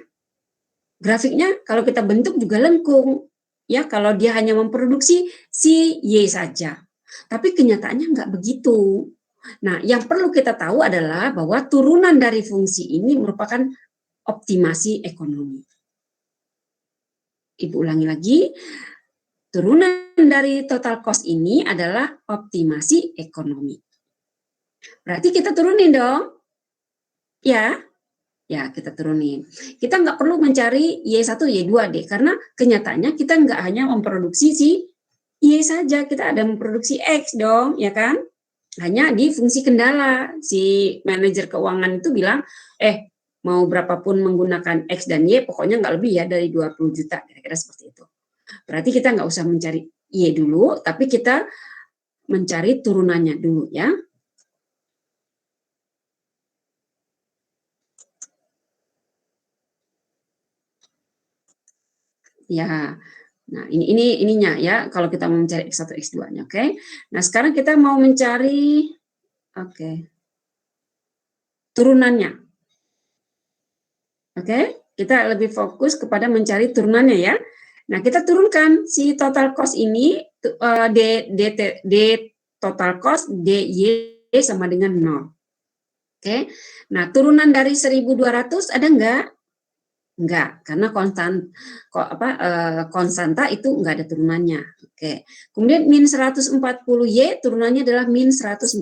Grafiknya kalau kita bentuk juga lengkung, ya. Kalau dia hanya memproduksi si Y saja, tapi kenyataannya nggak begitu. Nah, yang perlu kita tahu adalah bahwa turunan dari fungsi ini merupakan optimasi ekonomi. Ibu ulangi lagi, turunan dari total cost ini adalah optimasi ekonomi. Berarti kita turunin dong. Ya, kita turunin. Kita nggak perlu mencari Y1, Y2 deh, karena kenyataannya kita nggak hanya memproduksi si Y saja, kita ada memproduksi X dong, ya kan? Hanya di fungsi kendala. Si manajer keuangan itu bilang, mau berapapun menggunakan X dan Y, pokoknya nggak lebih ya dari 20 juta, kira-kira seperti itu. Berarti kita nggak usah mencari Y dulu, tapi kita mencari turunannya dulu ya. Ya, nah ininya ya, kalau kita mau mencari X1, X2-nya, oke. Nah, sekarang kita mau mencari, turunannya. Oke, kita lebih fokus kepada mencari turunannya ya. Nah, kita turunkan si total cost ini, D total cost DY sama dengan 0. Oke, nah turunan dari 1.200 ada enggak? Enggak, karena konstanta itu enggak ada turunannya. Oke, kemudian min 140Y turunannya adalah min 140.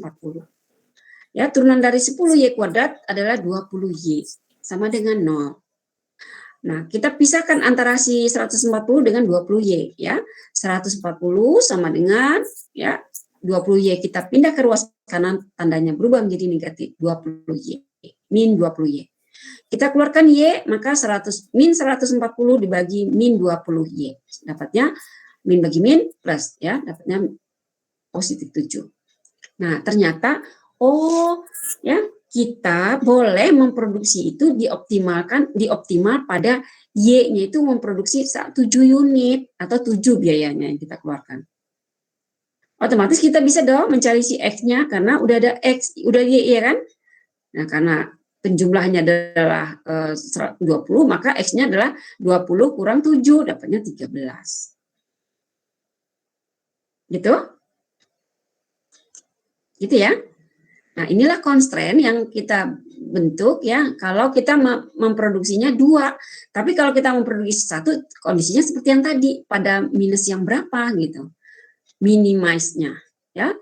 Ya, turunan dari 10Y kuadrat adalah 20Y, sama dengan 0. Nah, kita pisahkan antara si 140 dengan 20Y ya. 140 sama dengan ya 20Y, kita pindah ke ruas kanan, tandanya berubah menjadi negatif 20Y, min 20Y. Kita keluarkan Y, maka min 140 dibagi min 20 Y. Dapatnya min bagi min plus, ya, dapatnya positif 7. Nah, ternyata, ya, kita boleh memproduksi itu dioptimal pada Y-nya itu memproduksi 7 unit atau 7 biayanya yang kita keluarkan. Otomatis kita bisa dong mencari si X-nya karena udah ada X, udah Y, ya kan? Nah, karena penjumlahnya adalah 20, maka X-nya adalah 20 kurang 7, dapatnya 13. Gitu? Gitu ya? Nah, inilah constraint yang kita bentuk ya, kalau kita memproduksinya 2. Tapi kalau kita memproduksi 1, kondisinya seperti yang tadi, pada minus yang berapa gitu. Minimize-nya ya,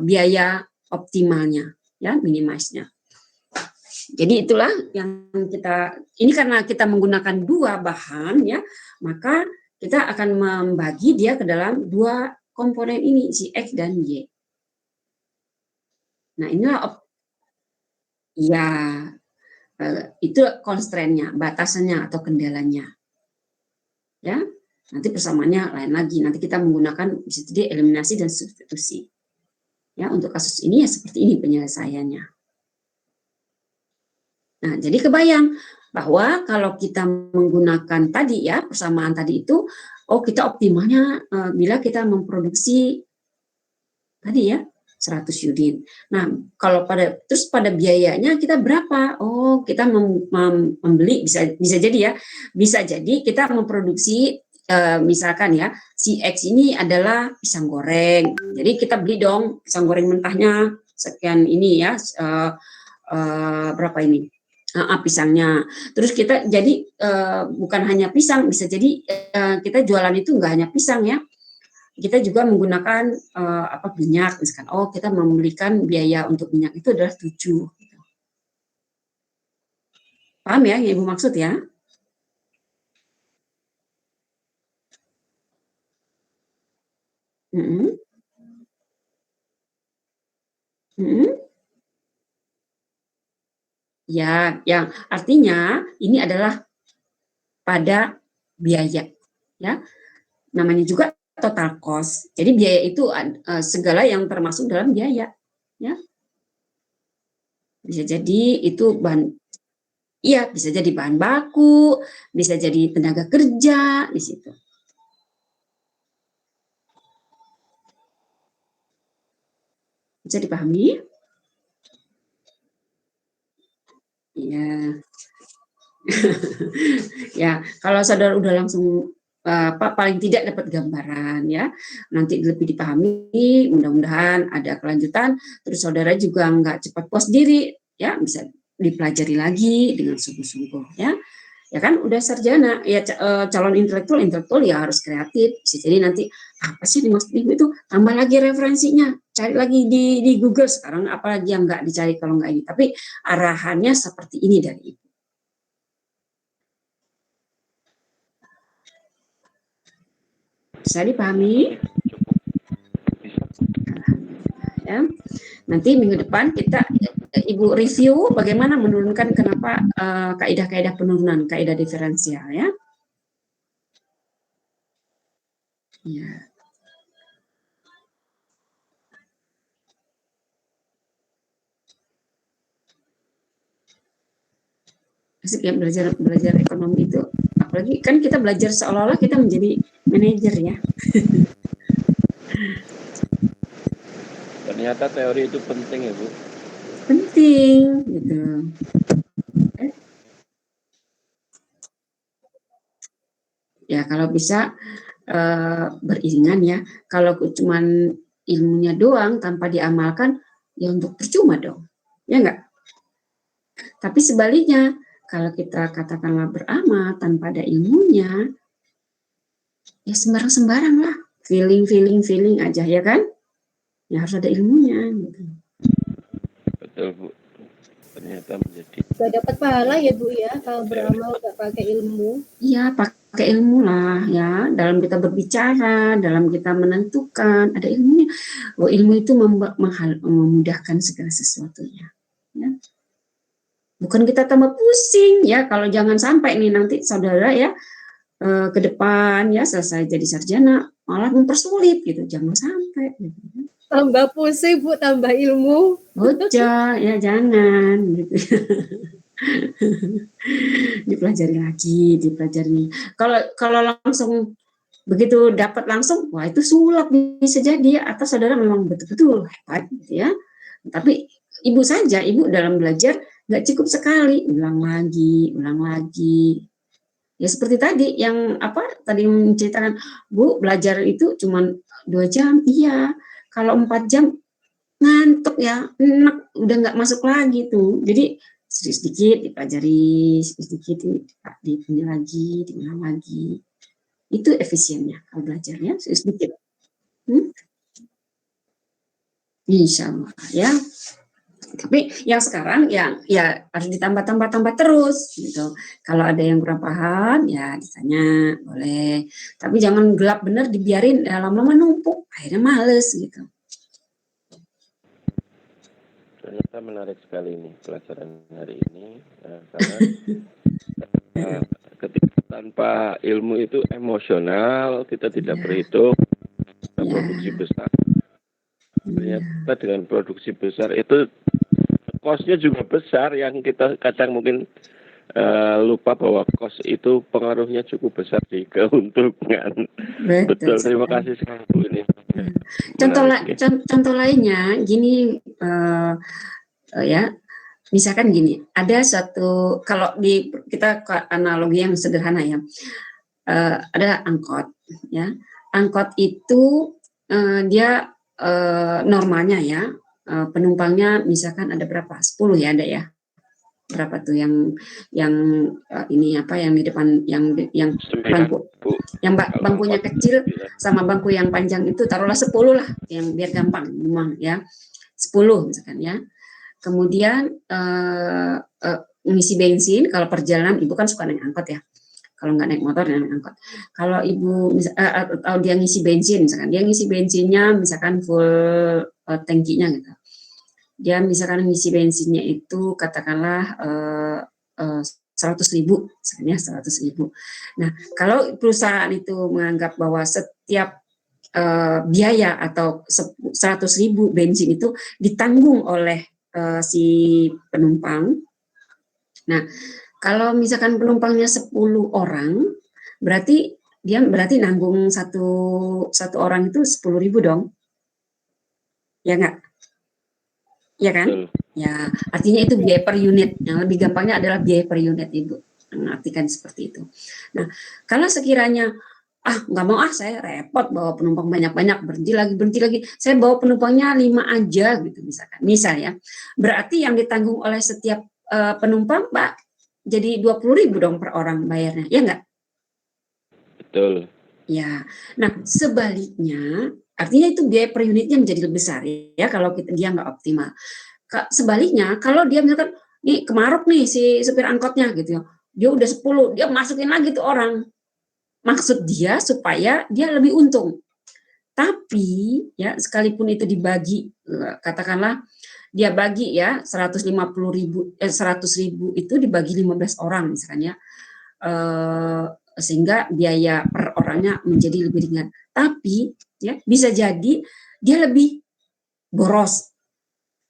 biaya optimalnya ya, minimize-nya. Jadi itulah yang ini karena kita menggunakan 2 bahan ya, maka kita akan membagi dia ke dalam 2 komponen ini, si X dan Y. Nah, inilah ya, itu constraint-nya, batasannya atau kendalanya. Ya. Nanti persamaannya lain lagi. Nanti kita menggunakan bisa jadi eliminasi dan substitusi. Ya, untuk kasus ini ya seperti ini penyelesaiannya. Nah, jadi kebayang bahwa kalau kita menggunakan tadi ya, persamaan tadi itu, kita optimalnya bila kita memproduksi tadi ya 100 unit. Nah, kalau pada biayanya kita berapa? Kita membeli bisa jadi ya. Bisa jadi kita memproduksi misalkan ya, si X ini adalah pisang goreng. Jadi kita beli dong pisang goreng mentahnya sekian ini ya, berapa ini? Pisangnya. Terus kita jadi bukan hanya pisang, bisa jadi kita jualan itu enggak hanya pisang ya. Kita juga menggunakan minyak misalkan. Kita membelikan biaya untuk minyak itu adalah 7. Gitu. Paham ya yang Ibu maksud ya? Ya, yang artinya ini adalah pada biaya, ya. Namanya juga total cost. Jadi biaya itu segala yang termasuk dalam biaya, ya. Bisa jadi itu bisa jadi bahan baku, bisa jadi tenaga kerja di situ. Bisa dipahami? Ya. Ya, kalau saudara udah langsung paling tidak dapat gambaran ya, nanti lebih dipahami, mudah-mudahan ada kelanjutan, terus saudara juga nggak cepat puas diri ya, bisa dipelajari lagi dengan sungguh-sungguh ya. Ya kan udah sarjana ya, calon intelektual ya harus kreatif. Bisa jadi nanti apa sih dimaksud itu, tambah lagi referensinya, cari lagi di Google sekarang, apalagi yang nggak dicari kalau nggak ini, tapi arahannya seperti ini dari Ibu. Bisa dipahami? Ya. Nanti minggu depan kita Ibu review bagaimana menurunkan, kenapa kaidah-kaidah penurunan, kaidah diferensial ya. Ya. Asik ya belajar ekonomi itu. Apalagi kan kita belajar seolah-olah kita menjadi manajer ya.
Ternyata teori itu penting ya Bu.
Penting gitu. Ya kalau bisa beriringan ya. Kalau cuman ilmunya doang tanpa diamalkan ya untuk percuma dong. Ya enggak? Tapi sebaliknya, kalau kita katakanlah beramal tanpa ada ilmunya, ya sembarang-sembarang lah. Feeling aja ya kan? Ya harus ada ilmunya gitu.
Betul Bu. Ternyata menjadi
Gak dapat pahala ya Bu ya kalau beramal gak pakai ilmu.
Iya, pakai ilmu lah ya. Dalam kita berbicara, dalam kita menentukan, ada ilmunya. Ilmu itu memudahkan segala sesuatunya. Ya. bukan kita tambah pusing ya. Kalau jangan sampai nih nanti saudara ya ke depan ya selesai jadi sarjana malah mempersulit gitu, jangan sampai gitu.
Tambah pusing Bu, tambah ilmu.
Bocah ya jangan gitu. dipelajari. Kalau langsung begitu dapat langsung, wah itu sulap bisa jadi, atau saudara memang betul-betul hebat gitu ya. Tapi ibu dalam belajar nggak cukup sekali, ulang lagi. Ya seperti tadi yang tadi menceritakan Bu, belajar itu cuma 2 jam, iya. Kalau 4 jam ngantuk ya, enak, udah nggak masuk lagi tuh. Jadi sedikit dipelajari, sedikit diulang lagi. Itu efisiennya kalau belajarnya sedikit. Insya Allah ya. Tapi yang sekarang ya harus ditambah terus gitu. Kalau ada yang kurang paham ya ditanya boleh. Tapi jangan gelap bener dibiarin lama-lama numpuk, akhirnya males gitu.
Ternyata menarik sekali ini pelajaran hari ini karena ketika tanpa ilmu itu emosional, kita tidak berhitung produksi besar. Ternyata dengan produksi besar itu cost-nya juga besar, yang kita kadang mungkin lupa bahwa cost itu pengaruhnya cukup besar di keuntungan. Betul, terima kasih sekali Bu ini.
Contoh lainnya gini ya, misalkan gini, ada suatu, kalau kita analogi yang sederhana ya, ada angkot ya, angkot itu dia normalnya ya penumpangnya misalkan ada berapa, 10 ya ada ya, berapa tuh yang ini yang di depan yang bangku yang bangkunya kecil sama bangku yang panjang itu taruhlah 10 lah, yang biar gampang memang ya, 10 misalkan ya. Kemudian ngisi bensin, kalau perjalanan ibu kan suka naik angkot ya, kalau nggak naik motor naik angkot. Kalau ibu atau dia ngisi bensin, misalkan dia ngisi bensinnya misalkan full tangkinya gitu, dia misalkan ngisi bensinnya itu katakanlah 100.000 misalkan ya, 100.000. Nah kalau perusahaan itu menganggap bahwa setiap biaya atau 100.000 bensin itu ditanggung oleh si penumpang. Nah, kalau misalkan penumpangnya 10 orang, berarti nanggung satu orang itu 10.000 dong. Ya nggak? Ya kan? Ya, artinya itu biaya per unit. Yang lebih gampangnya adalah biaya per unit, Ibu. Mengartikan seperti itu. Nah, kalau sekiranya nggak mau saya repot bawa penumpang banyak-banyak, berhenti lagi, saya bawa penumpangnya 5 aja gitu misalkan. Misal ya, berarti yang ditanggung oleh setiap penumpang Pak jadi 20.000 dong per orang bayarnya, ya nggak?
Betul.
Ya, nah sebaliknya artinya itu biaya per unitnya menjadi lebih besar ya kalau dia nggak optimal. Sebaliknya kalau dia misalkan nih kemaruk nih si supir angkotnya gitu ya, dia udah 10, dia masukin lagi tuh orang. Maksud dia supaya dia lebih untung. Tapi ya sekalipun itu dibagi, katakanlah dia bagi ya 150.000 100.000 itu dibagi 15 orang misalnya, sehingga biaya per orangnya menjadi lebih ringan. Tapi ya bisa jadi dia lebih boros.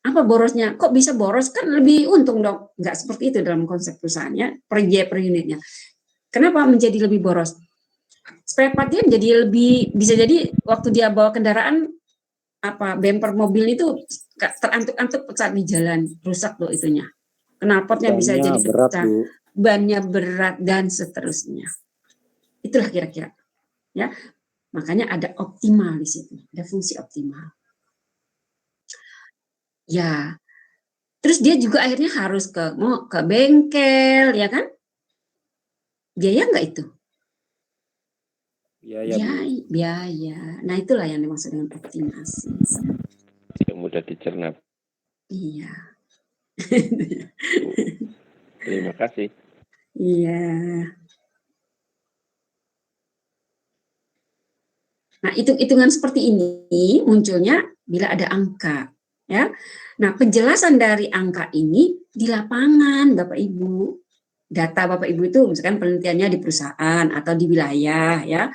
Apa borosnya? Kok bisa boros? Kan lebih untung dong. Nggak seperti itu dalam konsep perusahaannya, per unitnya. Kenapa menjadi lebih boros? Spare part dia menjadi lebih, bisa jadi waktu dia bawa kendaraan bumper mobil itu terantuk-antuk saat di jalan, rusak loh itunya. Knalpotnya bisa jadi pecah, bannya berat dan seterusnya. Itulah kira-kira. Ya. Makanya ada optimal di situ, ada fungsi optimal. Ya. Terus dia juga akhirnya harus ke bengkel, ya kan? Biaya nggak itu? Biaya. Nah itulah yang dimaksud dengan optimasi.
Yang mudah dicerna.
Iya.
Terima kasih.
Iya. Nah hitung-hitungan seperti ini munculnya bila ada angka, ya. Nah penjelasan dari angka ini di lapangan, Bapak Ibu. Data Bapak Ibu itu misalkan penelitiannya di perusahaan atau di wilayah ya.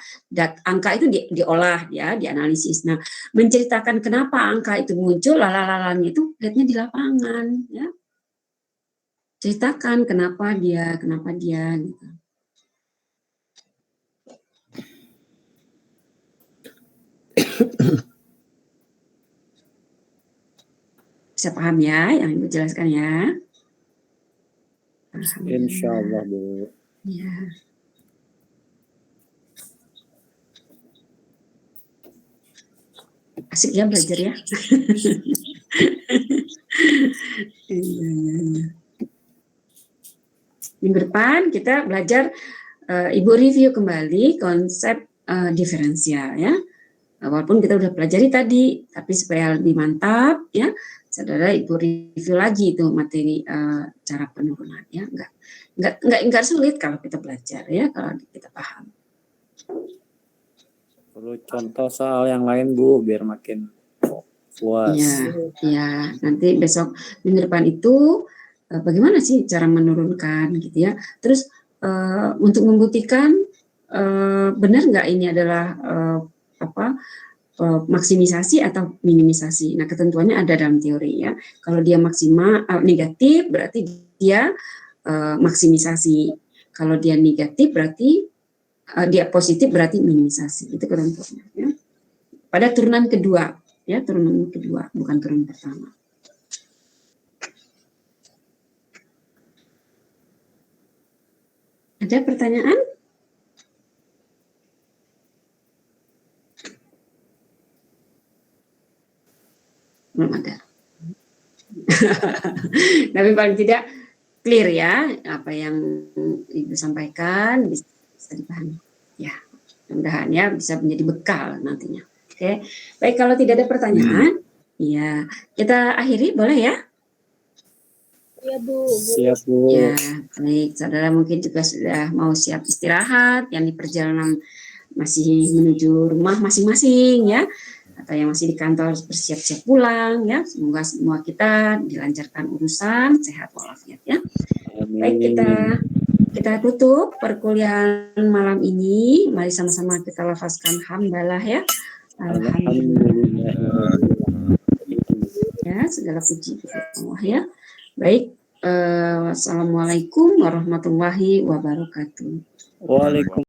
Angka itu diolah ya, dianalisis. Nah, menceritakan kenapa angka itu muncul, lalalanya itu lihatnya di lapangan ya. Ceritakan kenapa dia gitu. Bisa paham ya yang Ibu jelaskan ya?
Insya Allah, Bu.
Ya. Asik ya belajar ya. Minggu depan kita belajar, Ibu review kembali konsep diferensial ya. Walaupun kita udah pelajari tadi, tapi supaya lebih mantap ya, saudara Ibu review lagi itu materi cara penurunan ya. Enggak sulit kalau kita belajar ya, kalau kita paham.
Perlu contoh soal yang lain, Bu, biar makin puas.
Ya, nanti besok minggu depan itu bagaimana sih cara menurunkan gitu ya. Terus untuk membuktikan benar nggak ini adalah maksimisasi atau minimisasi. Nah, ketentuannya ada dalam teori ya. Kalau dia negatif berarti dia maksimisasi. Kalau dia negatif berarti dia positif berarti minimisasi. Itu ketentuannya ya. Pada turunan kedua ya, turunan kedua bukan turunan pertama. Ada pertanyaan? Belum ada. Tapi paling tidak clear ya apa yang Ibu sampaikan bisa dipahami. Ya, mudah-mudahan ya bisa menjadi bekal nantinya. Oke, baik kalau tidak ada pertanyaan, ya kita akhiri boleh ya?
Iya Bu.
Siap, Bu.
Ya, baik saudara mungkin juga sudah mau siap istirahat, yang di perjalanan masih menuju rumah masing-masing ya, atau yang masih di kantor bersiap-siap pulang ya. Semoga semua kita dilancarkan urusan, sehat walafiat ya.
Amin.
Baik, kita tutup perkuliahan malam ini. Mari sama-sama kita lafazkan hamdalah ya. Alhamdulillah. Ya, segala puji kepada Allah ya. Baik, wassalamualaikum warahmatullahi wabarakatuh.
Waalaikumsalam.